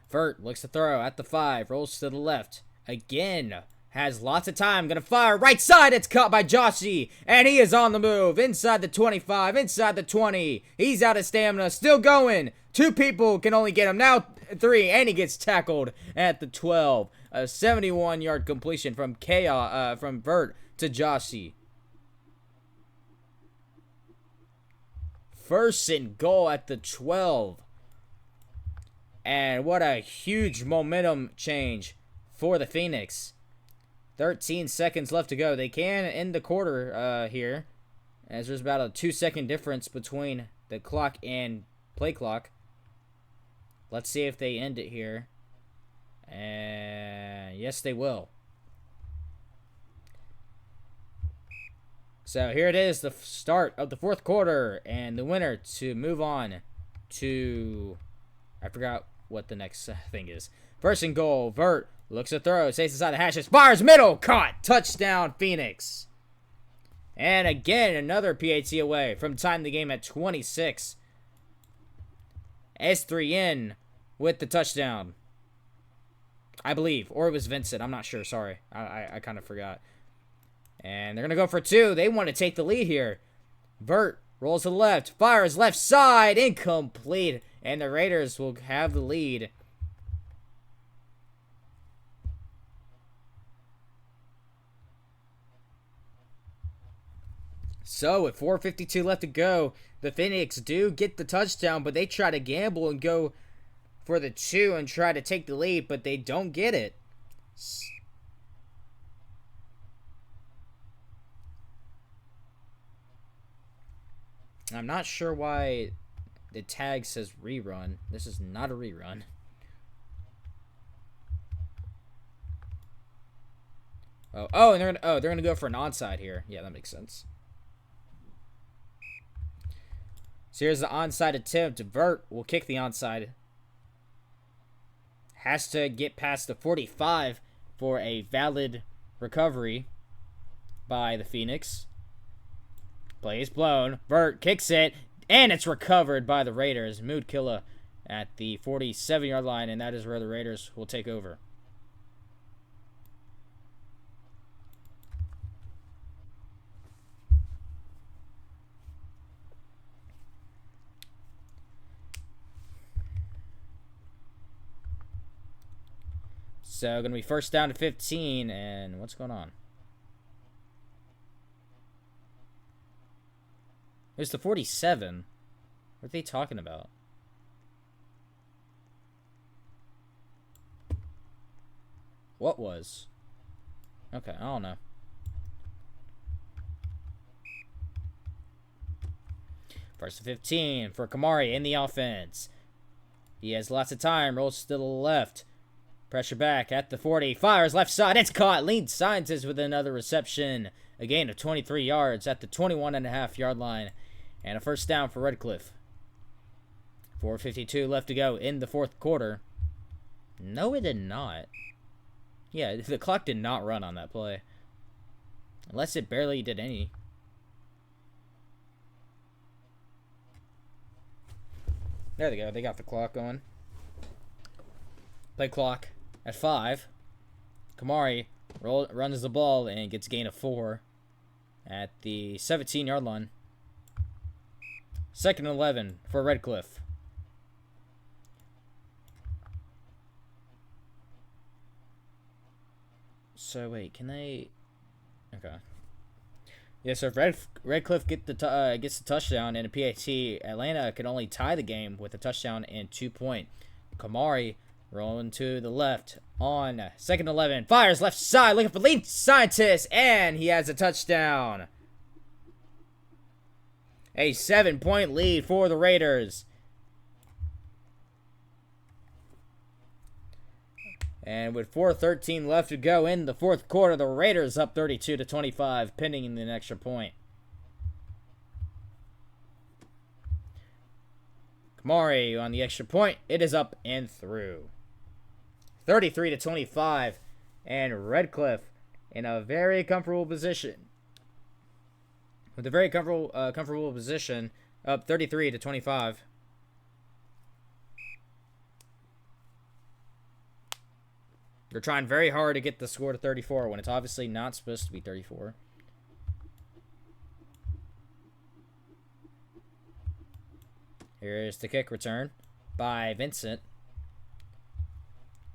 Vert looks to throw at the 5, rolls to the left. Again, has lots of time, gonna fire right side, it's caught by Joshy, and he is on the move, inside the 25, inside the 20. He's out of stamina, still going. 2 people can only get him, now 3, and he gets tackled at the 12. A 71-yard completion from from Vert to Joshy. 1st and goal at the 12. And what a huge momentum change for the Phoenix. 13 seconds left to go. They can end the quarter here, as there's about a 2-second difference between the clock and play clock. Let's see if they end it here. And yes, they will. So here it is, the start of the 4th quarter, and the winner to move on to, I forgot what the next thing is. 1st and goal, Vert looks to throw, stays inside the hashes, fires middle, caught, touchdown Phoenix. And again, another PAT away from tying the game at 26. S3N with the touchdown, I believe, or it was Vincent, I'm not sure, sorry, I kind of forgot. And they're going to go for 2. They want to take the lead here. Vert rolls to the left. Fires left side. Incomplete. And the Raiders will have the lead. So, with 4:52 left to go, the Phoenix do get the touchdown, but they try to gamble and go for the 2 and try to take the lead, but they don't get it. I'm not sure why the tag says rerun. This is not a rerun. Oh, and they're gonna go for an onside here. Yeah, that makes sense. So here's the onside attempt. Vert will kick the onside. Has to get past the 45 for a valid recovery by the Phoenix. Play is blown. Vert kicks it, and it's recovered by the Raiders. Mood Killa at the 47-yard line, and that is where the Raiders will take over. So, going to be first down to 15, and what's going on? There's the 47. What are they talking about? What was? Okay, I don't know. First to 15 for Kamari in the offense. He has lots of time. Rolls to the left. Pressure back at the 40. Fires left side. It's caught. Lead Scientist with another reception. A gain of 23 yards at the 21.5-yard line. And a first down for RedCliff. 4:52 left to go in the fourth quarter. No, it did not. Yeah, the clock did not run on that play. Unless it barely did any. There they go. They got the clock going. Play clock at 5. Kamari runs the ball and gets a gain of 4 at the 17-yard line. Second and 11 for RedCliff. So wait, can they? Okay. Yeah, so if RedCliff gets the touchdown and a PAT, Atlanta can only tie the game with a touchdown and 2-point. Kamari rolling to the left on second 11. Fires left side, looking for Lead Scientist, and he has a touchdown. A 7-point lead for the Raiders. And with 4:13 left to go in the fourth quarter, the Raiders up 32-25, pending in an extra point. Kamari on the extra point. It is up and through. 33-25, and RedCliff in a very comfortable position. With a very comfortable position, up 33-25. They're trying very hard to get the score to 34 when it's obviously not supposed to be 34. Here's the kick return by Vincent.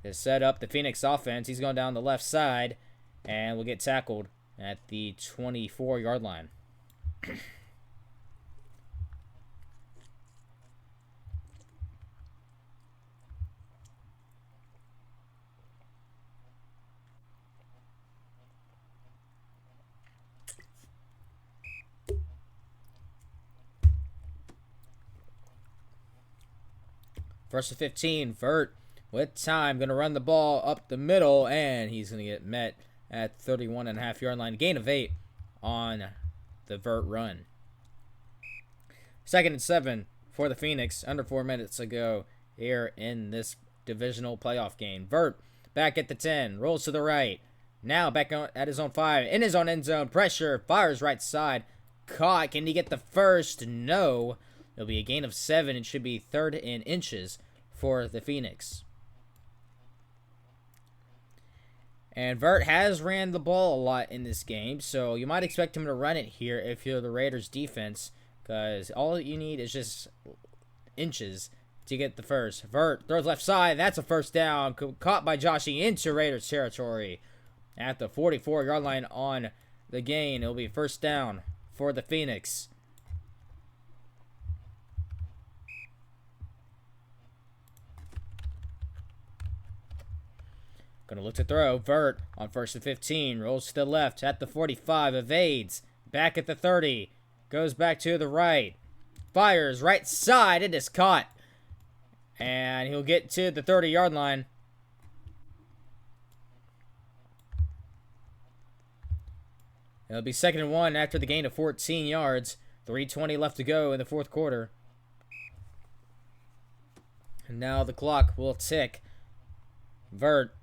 To set up the Phoenix offense. He's going down the left side and will get tackled at the 24-yard line. First and 15, Vert with time, going to run the ball up the middle, and he's going to get met at 31.5-yard line. Gain of 8 on the Vert run. Second and 7 for the Phoenix, under 4 minutes to go here in this divisional playoff game. Vert back at the 10, rolls to the right. Now back at his own 5, in his own end zone, pressure, fires right side. Caught, can he get the first? No. It'll be a gain of 7. It should be third in inches for the Phoenix. And Vert has ran the ball a lot in this game, so you might expect him to run it here if you're the Raiders defense, because all you need is just inches to get the first. Vert throws left side. That's a first down. Caught by Joshy into Raiders territory at the 44-yard line on the gain. It'll be first down for the Phoenix. Gonna look to throw. Vert on 1st and 15. Rolls to the left at the 45. Evades. Back at the 30. Goes back to the right. Fires right side. It is caught. And he'll get to the 30-yard line. It'll be 2nd and 1 after the gain of 14 yards. 3:20 left to go in the 4th quarter. And now the clock will tick. Vert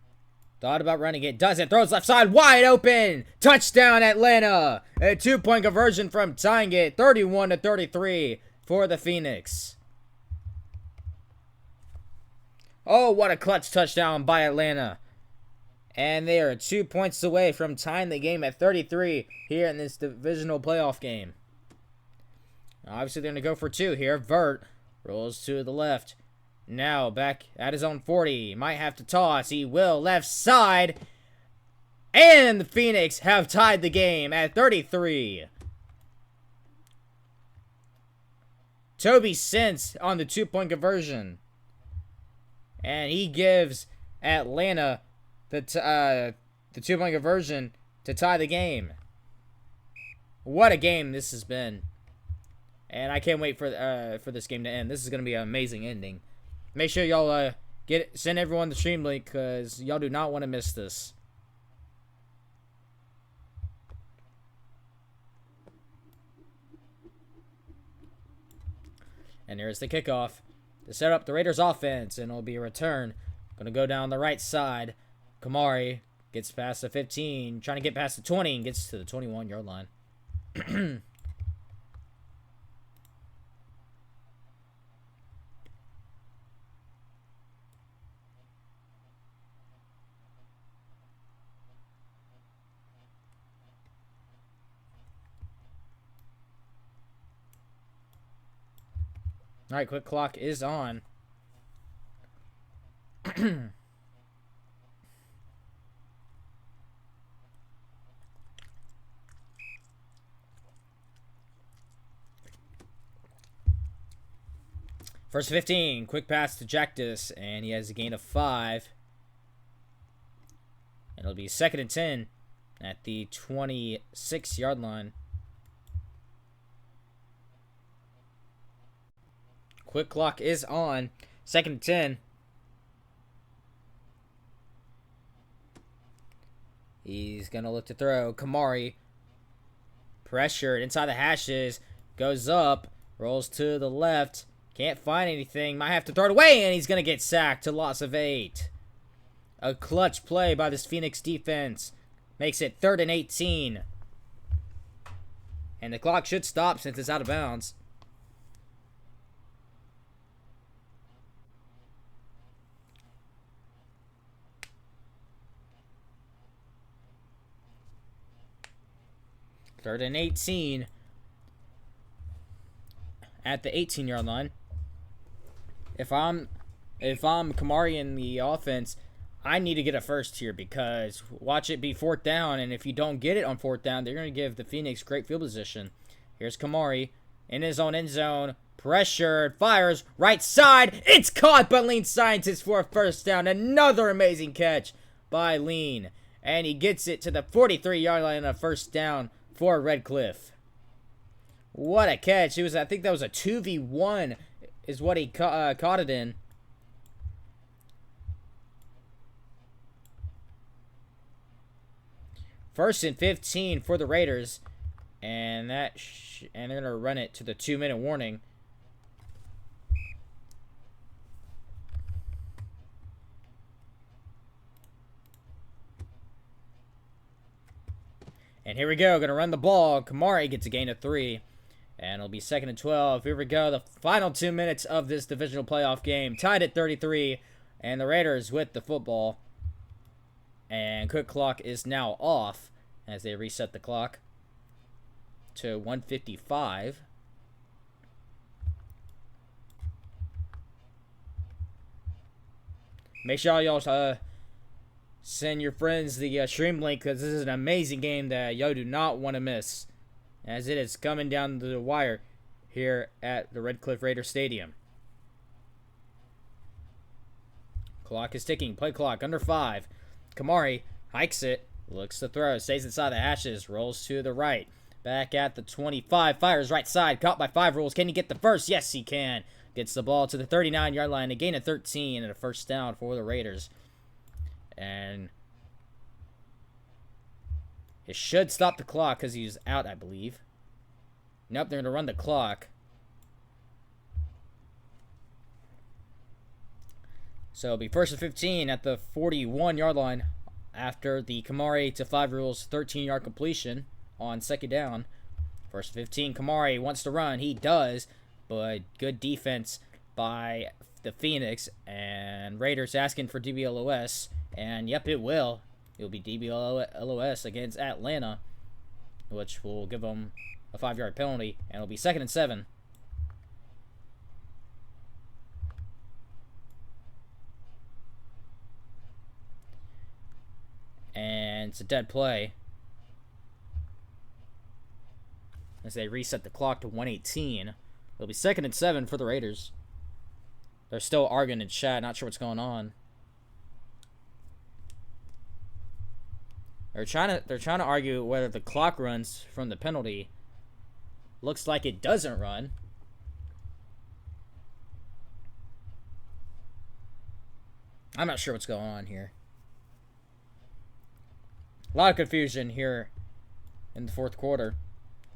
thought about running it. Does it. Throws left side. Wide open. Touchdown Atlanta. A 2-point conversion from tying it. 31-33 for the Phoenix. Oh, what a clutch touchdown by Atlanta. And they are 2 points away from tying the game at 33 here in this divisional playoff game. Obviously, they're going to go for 2 here. Vert rolls to the left. Now back at his own 40. Might have to toss. He will. Left side. And the Phoenix have tied the game at 33. Toby Sense on the 2-point conversion. And he gives Atlanta the 2-point conversion to tie the game. What a game this has been. And I can't wait for this game to end. This is going to be an amazing ending. Make sure y'all send everyone the stream link, because y'all do not want to miss this. And there's the kickoff to set up the Raiders offense, and it'll be a return. Going to go down the right side. Kamari gets past the 15, trying to get past the 20, and gets to the 21-yard line. All right, quick clock is on. First 15, quick pass to Jactus, and he has a gain of 5. And it'll be 2nd and 10 at the 26-yard line. Quick clock is on. 2nd and 10. He's going to look to throw. Kamari. Pressured inside the hashes. Goes up. Rolls to the left. Can't find anything. Might have to throw it away. And he's going to get sacked to loss of 8. A clutch play by this Phoenix defense. Makes it 3rd and 18. And the clock should stop since it's out of bounds. Third and 18 at the 18-yard line. If I'm Kamari in the offense, I need to get a first here, because watch it be 4th down, and if you don't get it on 4th down, they're going to give the Phoenix great field position. Here's Kamari in his own end zone. Pressured. Fires. Right side. It's caught by Lean Scientist for a first down. Another amazing catch by Lean. And he gets it to the 43-yard line on a first down for RedCliff. What a catch. It was, I think that was a 2v1 is what he caught it in. First and 15 for the Raiders. And they're going to run it to the 2-minute warning. And here we go. Going to run the ball. Kamari gets a gain of 3. And it'll be 2nd and 12. Here we go. The final 2 minutes of this divisional playoff game. Tied at 33. And the Raiders with the football. And quick clock is now off as they reset the clock to 1:55. Make sure y'all send your friends the stream link, because this is an amazing game that y'all do not want to miss, as it is coming down to the wire here at the RedCliff Raider Stadium. Clock is ticking. Play clock under 5. Kamari hikes it, looks to throw, stays inside the hashes, rolls to the right. Back at the 25, fires right side, caught by 5 rules. Can he get the first? Yes, he can. Gets the ball to the 39-yard line, a gain of 13 and a first down for the Raiders. And it should stop the clock because he's out, I believe. Nope, they're going to run the clock. So it'll be first and 15 at the 41-yard line after the Kamari to 5 rules 13-yard completion on second down. First and 15, Kamari wants to run. He does, but good defense by the Phoenix, and Raiders asking for DBLOS, and yep, it will. It'll be DBLOS against Atlanta, which will give them a 5-yard penalty, and it'll be 2nd and 7. And it's a dead play as they reset the clock to 1:18. It'll be 2nd and 7 for the Raiders. They're still arguing in chat, not sure what's going on. They're trying to argue whether the clock runs from the penalty. Looks like it doesn't run. I'm not sure what's going on here. A lot of confusion here in the fourth quarter.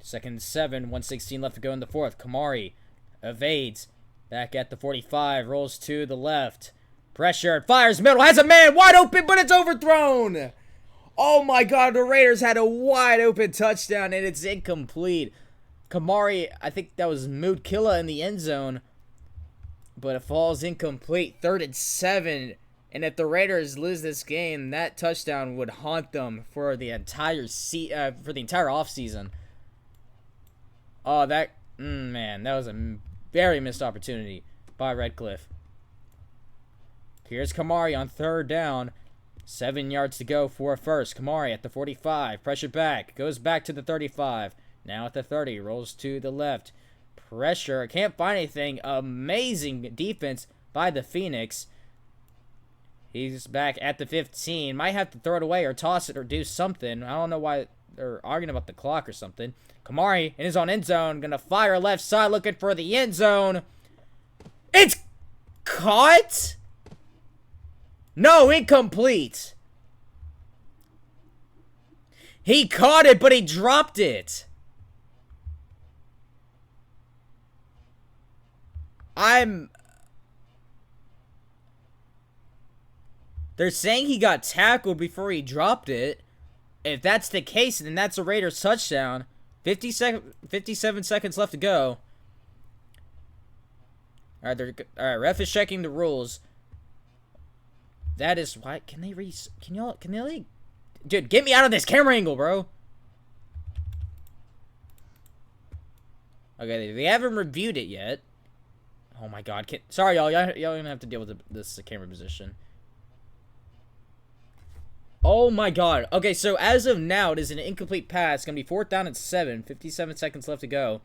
2nd and 7, 1:16 left to go in the fourth. Kamari evades. Back at the 45, rolls to the left. Pressure, fires middle, has a man wide open, but it's overthrown. Oh my God, the Raiders had a wide open touchdown, and it's incomplete. Kamari, I think that was Mood Killa in the end zone, but it falls incomplete. 3rd and 7. And if the Raiders lose this game, that touchdown would haunt them for the entire offseason. Oh, man, that was a very missed opportunity by RedCliff. Here's Kamari on 3rd down. 7 yards to go for a first. Kamari at the 45. Pressure back. Goes back to the 35. Now at the 30. Rolls to the left. Pressure. Can't find anything. Amazing defense by the Phoenix. He's back at the 15. Might have to throw it away or toss it or do something. I don't know why they're arguing about the clock or something. Kamari in his own end zone. Gonna fire left side looking for the end zone. It's caught? No, incomplete. He caught it, but he dropped it. They're saying he got tackled before he dropped it. If that's the case, then that's a Raiders touchdown. 57 seconds left to go. All right, ref is checking the rules. That is why. Can they dude, get me out of this camera angle, bro. Okay, they haven't reviewed it yet. Oh my God! Sorry, y'all. Y'all gonna have to deal with this camera position. Oh my God. Okay, so as of now, it is an incomplete pass. It's gonna be 4th down and 7. 57 seconds left to go.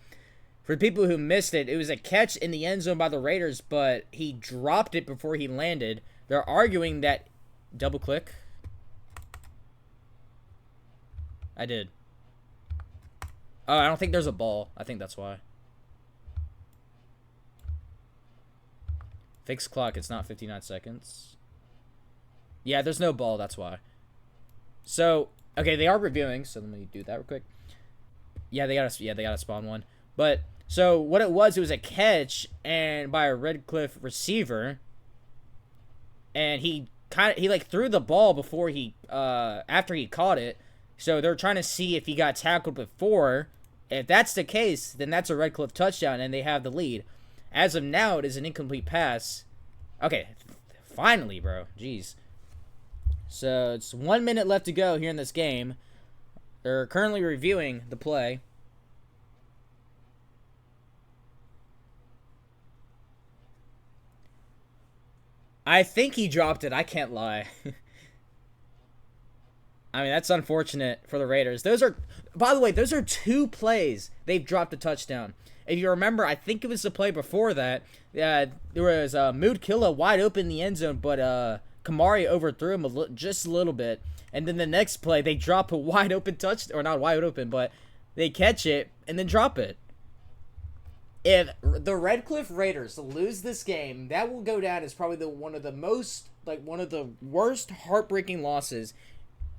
For the people who missed it, it was a catch in the end zone by the Raiders, but he dropped it before he landed. They're arguing that... Double click. I did. Oh, I don't think there's a ball. I think that's why. Fixed clock. It's not 59 seconds. Yeah, there's no ball. That's why. So, okay, they are reviewing. So let me do that real quick. Yeah, they gotta spawn one. But so what it was a catch and by a RedCliff receiver, and he like threw the ball before he after he caught it. So they're trying to see if he got tackled before. If that's the case, then that's a RedCliff touchdown, and they have the lead. As of now, it is an incomplete pass. Okay, finally, bro. Jeez. So it's 1 minute left to go here in this game. They're currently reviewing the play. I think he dropped it. I can't lie. I mean, that's unfortunate for the Raiders. Those are, by the way, those are 2 plays they've dropped a touchdown. If you remember, I think it was the play before that. There was Mood Killa wide open in the end zone, but Kamari overthrew him just a little bit. And then the next play, they drop a wide open touchdown, or not wide open, but they catch it and then drop it. If the RedCliff Raiders lose this game, that will go down as probably one of the worst heartbreaking losses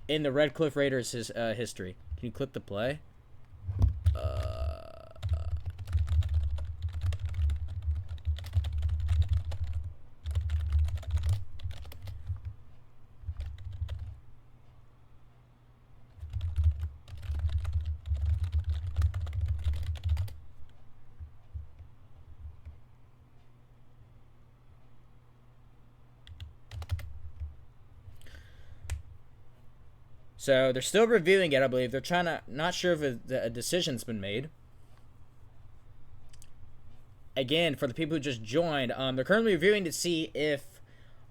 in the RedCliff Raiders history. Can you click the play? So they're still reviewing it, I believe. They're not sure if a decision's been made. Again, for the people who just joined, they're currently reviewing to see if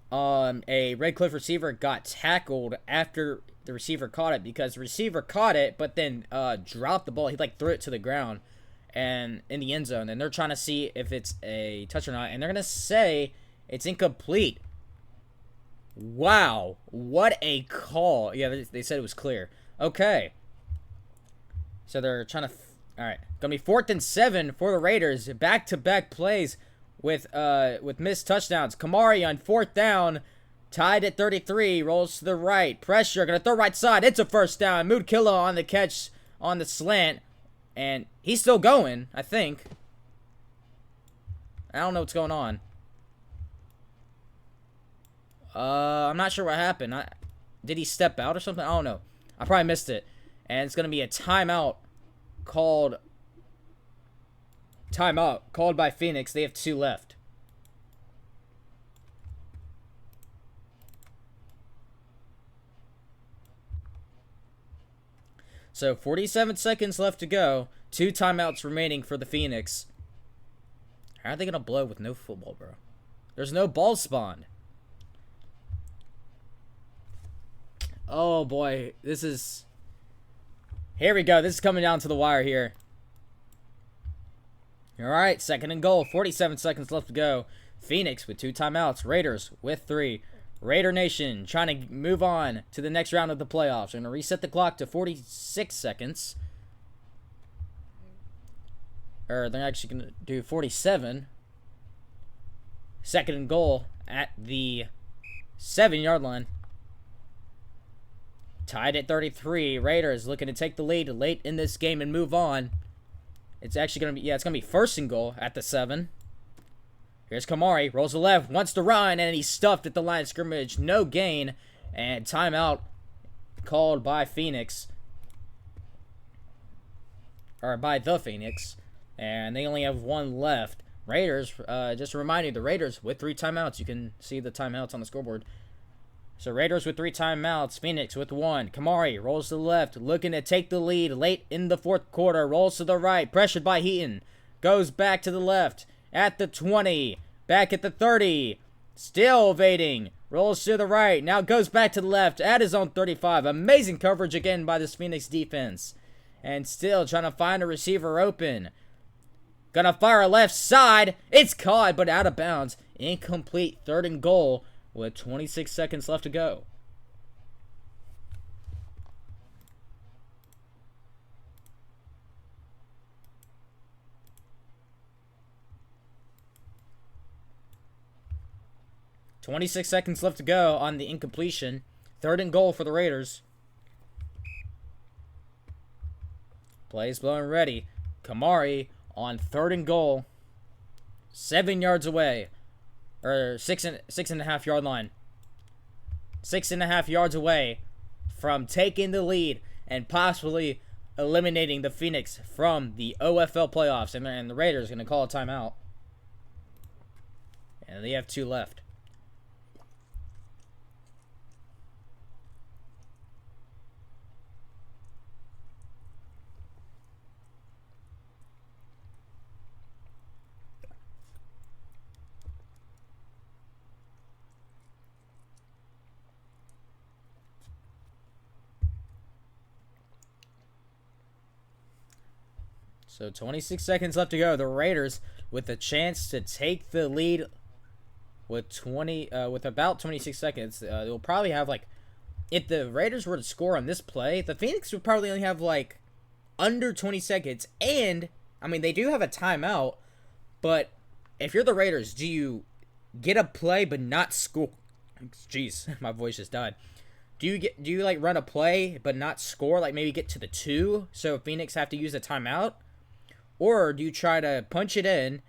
a RedCliff receiver got tackled after the receiver caught it, because the receiver caught it but then dropped the ball. He threw it to the ground and in the end zone, and they're trying to see if it's a touch or not, and they're gonna say it's incomplete. Wow, what a call. Yeah, they said it was clear. Okay. So they're trying to... Alright. Gonna be 4th and 7 for the Raiders. Back-to-back plays with missed touchdowns. Kamari on 4th down. Tied at 33. Rolls to the right. Pressure. Gonna throw right side. It's a first down. Mood Killa on the catch on the slant. And he's still going, I think. I don't know what's going on. I'm not sure what happened. Did he step out or something? I don't know. I probably missed it. And it's going to be a timeout called by Phoenix. They have 2 left. So 47 seconds left to go. 2 timeouts remaining for the Phoenix. How are they going to blow with no football, bro? There's no ball spawned. Oh, boy. This is... Here we go. This is coming down to the wire here. Alright, 2nd and goal. 47 seconds left to go. Phoenix with 2 timeouts. Raiders with 3. Raider Nation trying to move on to the next round of the playoffs. They're going to reset the clock to 46 seconds. Or they're actually going to do 47. 2nd and goal at the 7-yard line. Tied at 33. Raiders looking to take the lead late in this game and move on. It's actually going to be, yeah, it's going to be 1st and goal at the 7. Here's Kamari. Rolls to left. Wants to run, and he's stuffed at the line of scrimmage. No gain. And timeout called by Phoenix. Or by the Phoenix. And they only have 1 left. Raiders, just a reminder, the Raiders with 3 timeouts. You can see the timeouts on the scoreboard. So Raiders with 3 timeouts. Phoenix with 1. Kamari rolls to the left, looking to take the lead late in the 4th quarter. Rolls to the right, pressured by Heaton. Goes back to the left at the 20. Back at the 30. Still evading. Rolls to the right. Now goes back to the left at his own 35. Amazing coverage again by this Phoenix defense. And still trying to find a receiver open. Gonna fire a left side. It's caught, but out of bounds. Incomplete. 3rd and goal. With 26 seconds left to go. On the incompletion. 3rd and goal for the Raiders. Plays blowing ready. Kamari on 3rd and goal. 7 yards away. Or 6.5 yard line. 6.5 yards away from taking the lead and possibly eliminating the Phoenix from the OFL playoffs. And the Raiders are going to call a timeout. And they have 2 left. So 26 seconds left to go. The Raiders with a chance to take the lead with about 26 seconds. They'll probably have like, if the Raiders were to score on this play, the Phoenix would probably only have like under 20 seconds. And I mean, they do have a timeout, but if you're the Raiders, do you get a play but not score? Jeez, my voice just died. Do you like run a play but not score, like maybe get to the 2 so Phoenix have to use a timeout? Or do you try to punch it in,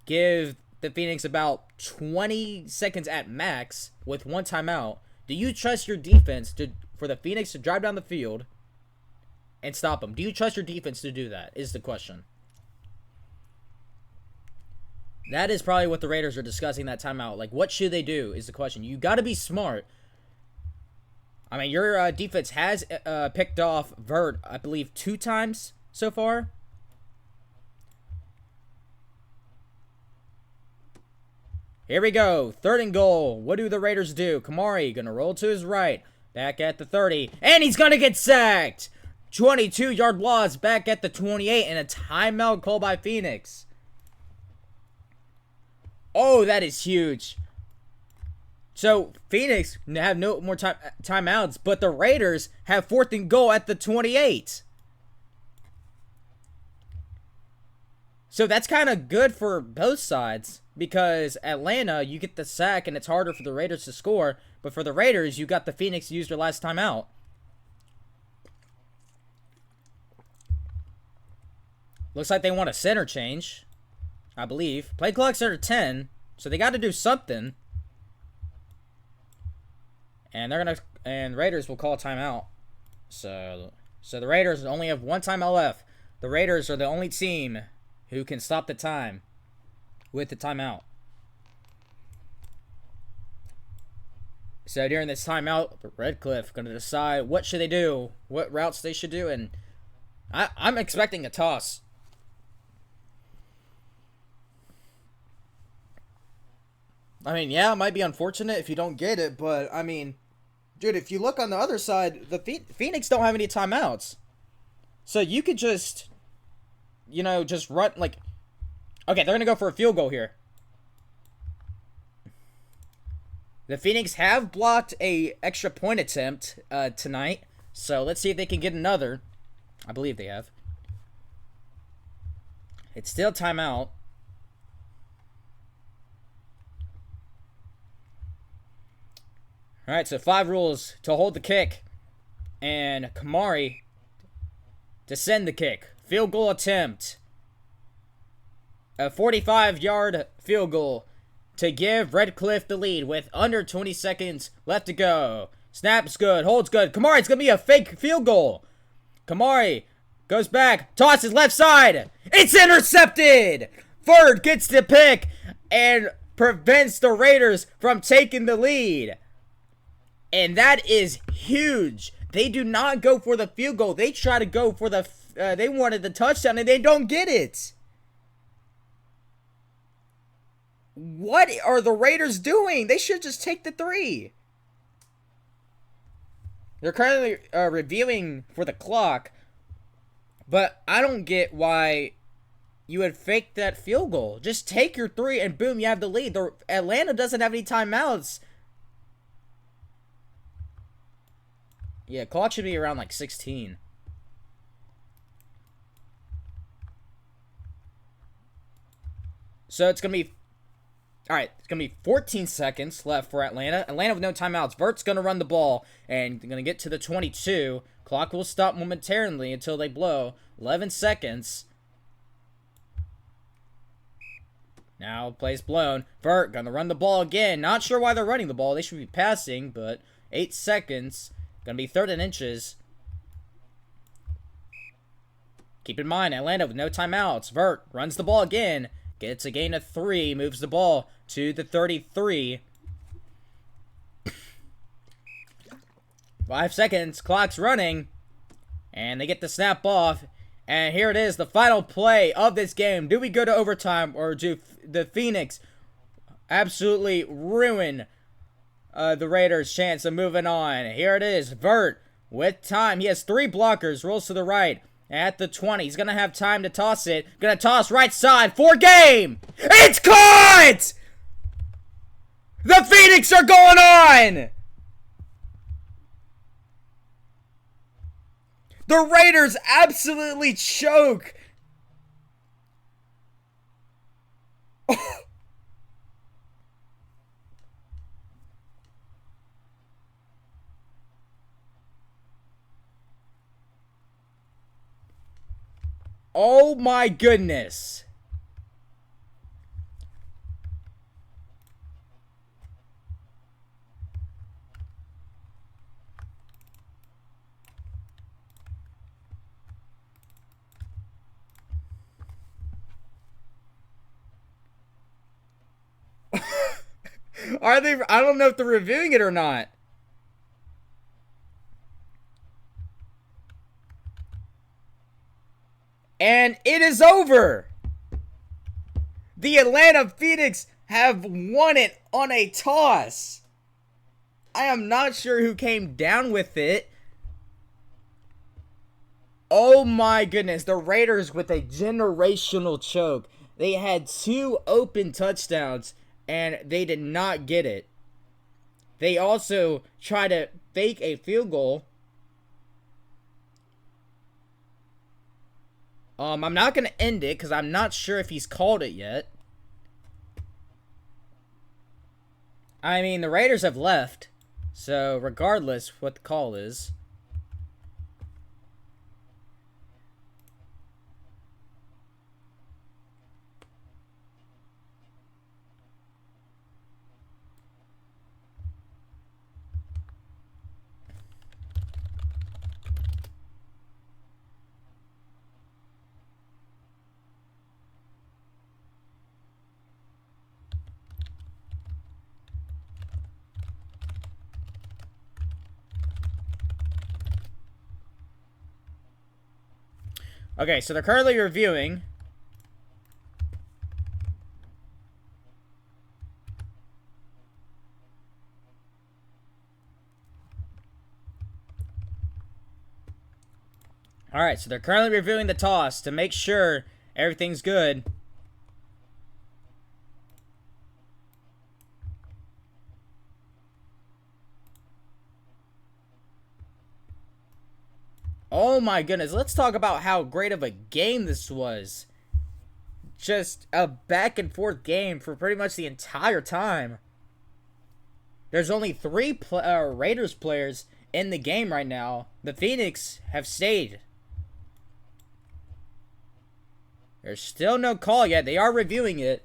give the Phoenix about 20 seconds at max with one timeout? Do you trust your defense for the Phoenix to drive down the field and stop them? Do you trust your defense to do that, is the question. That is probably what the Raiders are discussing that timeout. Like, what should they do is the question. You got to be smart. I mean, your defense has picked off Vert, I believe, 2 times so far. Here we go. 3rd and goal. What do the Raiders do? Kamari going to roll to his right. Back at the 30. And he's going to get sacked. 22-yard loss back at the 28. And a timeout called by Phoenix. Oh, that is huge. So, Phoenix have no more timeouts, but the Raiders have 4th and goal at the 28. So, that's kind of good for both sides, because Atlanta, you get the sack, and it's harder for the Raiders to score, but for the Raiders, you got the Phoenix use their last timeout. Looks like they want a center change, I believe. Play clock's under 10, so they got to do something. And Raiders will call a timeout. So the Raiders only have one timeout left. The Raiders are the only team who can stop the time with the timeout. So during this timeout, RedCliff going to decide what should they do, what routes they should do, and I'm expecting a toss. I mean, yeah, it might be unfortunate if you don't get it, but I mean, dude, if you look on the other side, the Phoenix don't have any timeouts. So you could just, just run, like, okay, they're going to go for a field goal here. The Phoenix have blocked a extra point attempt tonight, so let's see if they can get another. I believe they have. It's still timeout. All right, so 5 rules to hold the kick, and Kamari to send the kick. Field goal attempt. A 45-yard field goal to give RedCliff the lead with under 20 seconds left to go. Snap's good, holds good. Kamari, it's going to be a fake field goal. Kamari goes back, tosses left side. It's intercepted! Ferd gets the pick and prevents the Raiders from taking the lead. And that is huge. They do not go for the field goal. They try to go for the... they wanted the touchdown, and they don't get it. What are the Raiders doing? They should just take the 3. They're currently reviewing for the clock. But I don't get why you would fake that field goal. Just take your 3, and boom, you have the lead. Atlanta doesn't have any timeouts. Yeah, clock should be around like 16. So it's going to be... Alright, it's going to be 14 seconds left for Atlanta. Atlanta with no timeouts. Vert's going to run the ball and going to get to the 22. Clock will stop momentarily until they blow. 11 seconds. Now, play's blown. Vert going to run the ball again. Not sure why they're running the ball. They should be passing, but 8 seconds. Going to be 3rd and inches. Keep in mind, Atlanta with no timeouts. Vert runs the ball again. Gets a gain of 3. Moves the ball to the 33. 5 seconds. Clock's running. And they get the snap off. And here it is, the final play of this game. Do we go to overtime, or do the Phoenix absolutely ruin the Raiders' chance of moving on? Here it is. Vert with time. He has 3 blockers. Rolls to the right. At the 20. He's going to have time to toss it. Going to toss right side for game. It's caught! The Phoenix are going on! The Raiders absolutely choke. Oh my goodness. Are they? I don't know if they're reviewing it or not. And it is over. The Atlanta Phoenix have won it on a toss. I am not sure who came down with it. Oh my goodness. The Raiders with a generational choke. They had 2 open touchdowns and they did not get it. They also tried to fake a field goal. I'm not going to end it because I'm not sure if he's called it yet. I mean, the Raiders have left. So, regardless what the call is. Okay, so they're currently reviewing. Alright, so they're currently reviewing the toss to make sure everything's good. Oh my goodness, let's talk about how great of a game this was. Just a back and forth game for pretty much the entire time. There's only 3 Raiders players in the game right now. The Phoenix have stayed. There's still no call yet. They are reviewing it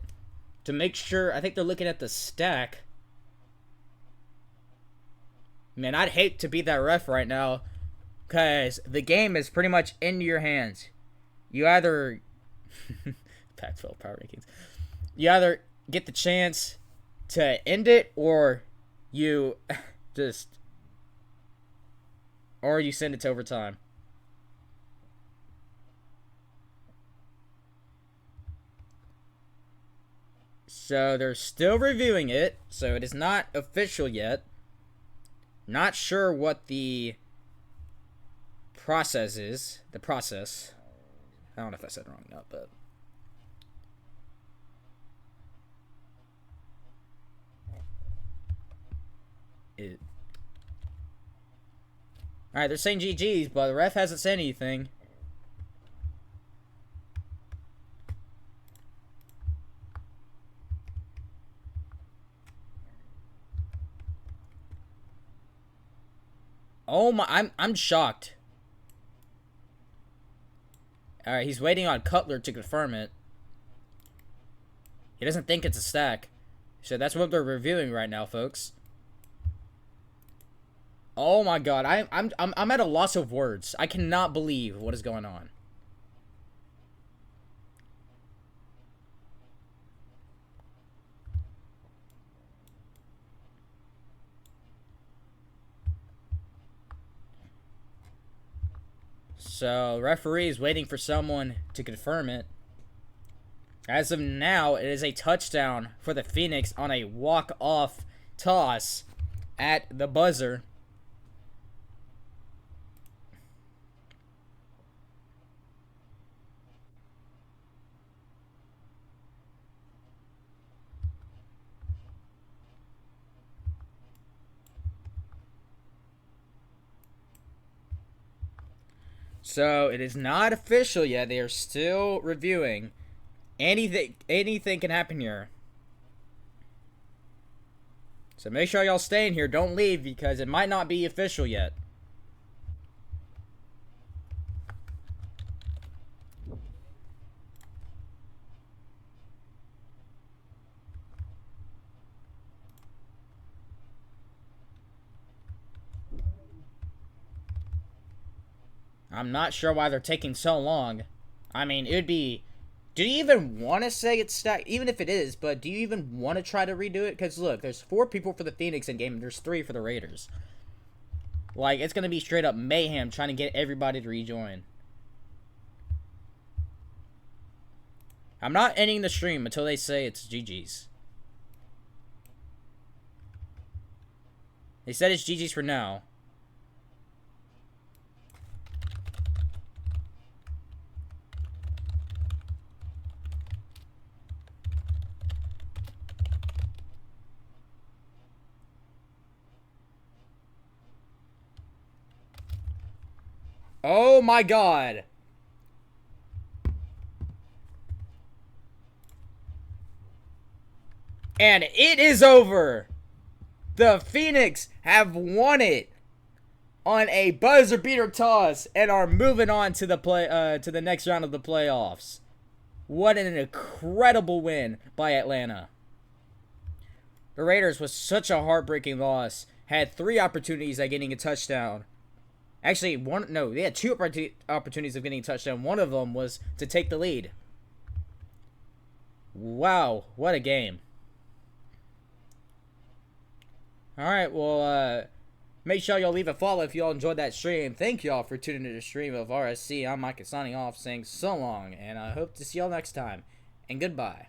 to make sure. I think they're looking at the stack. Man, I'd hate to be that ref right now. Because the game is pretty much into your hands. You either... Pac-12 Power Rankings. You either get the chance to end it, or you just... Or you send it to overtime. So they're still reviewing it. So it is not official yet. Not sure what the... process is. The process. I don't know if I said it wrong or not, but... Alright, they're saying GG's, but the ref hasn't said anything. Oh my, I'm shocked. Alright, he's waiting on Cutler to confirm it. He doesn't think it's a stack. So that's what they're reviewing right now, folks. Oh my god, I'm at a loss of words. I cannot believe what is going on. So, referee is waiting for someone to confirm it. As of now, it is a touchdown for the Phoenix on a walk-off toss at the buzzer. So it is not official yet. They are still reviewing. Anything can happen here. So make sure y'all stay in here. Don't leave because it might not be official yet. I'm not sure why they're taking so long. I mean, it would be... Do you even want to say it's stacked? Even if it is, but do you even want to try to redo it? Because look, there's 4 people for the Phoenix in game, and there's 3 for the Raiders. Like, it's going to be straight up mayhem trying to get everybody to rejoin. I'm not ending the stream until they say it's GG's. They said it's GG's for now. Oh my god. And it is over. The Phoenix have won it on a buzzer beater toss and are moving on to the next round of the playoffs. What an incredible win by Atlanta. The Raiders was such a heartbreaking loss. Had 3 opportunities at getting a touchdown. Actually, they had 2 opportunities of getting a touchdown. One of them was to take the lead. Wow, what a game. Alright, well, make sure y'all leave a follow if y'all enjoyed that stream. Thank y'all for tuning in to the stream of RSC. I'm Mike signing off, saying so long, and I hope to see y'all next time. And goodbye.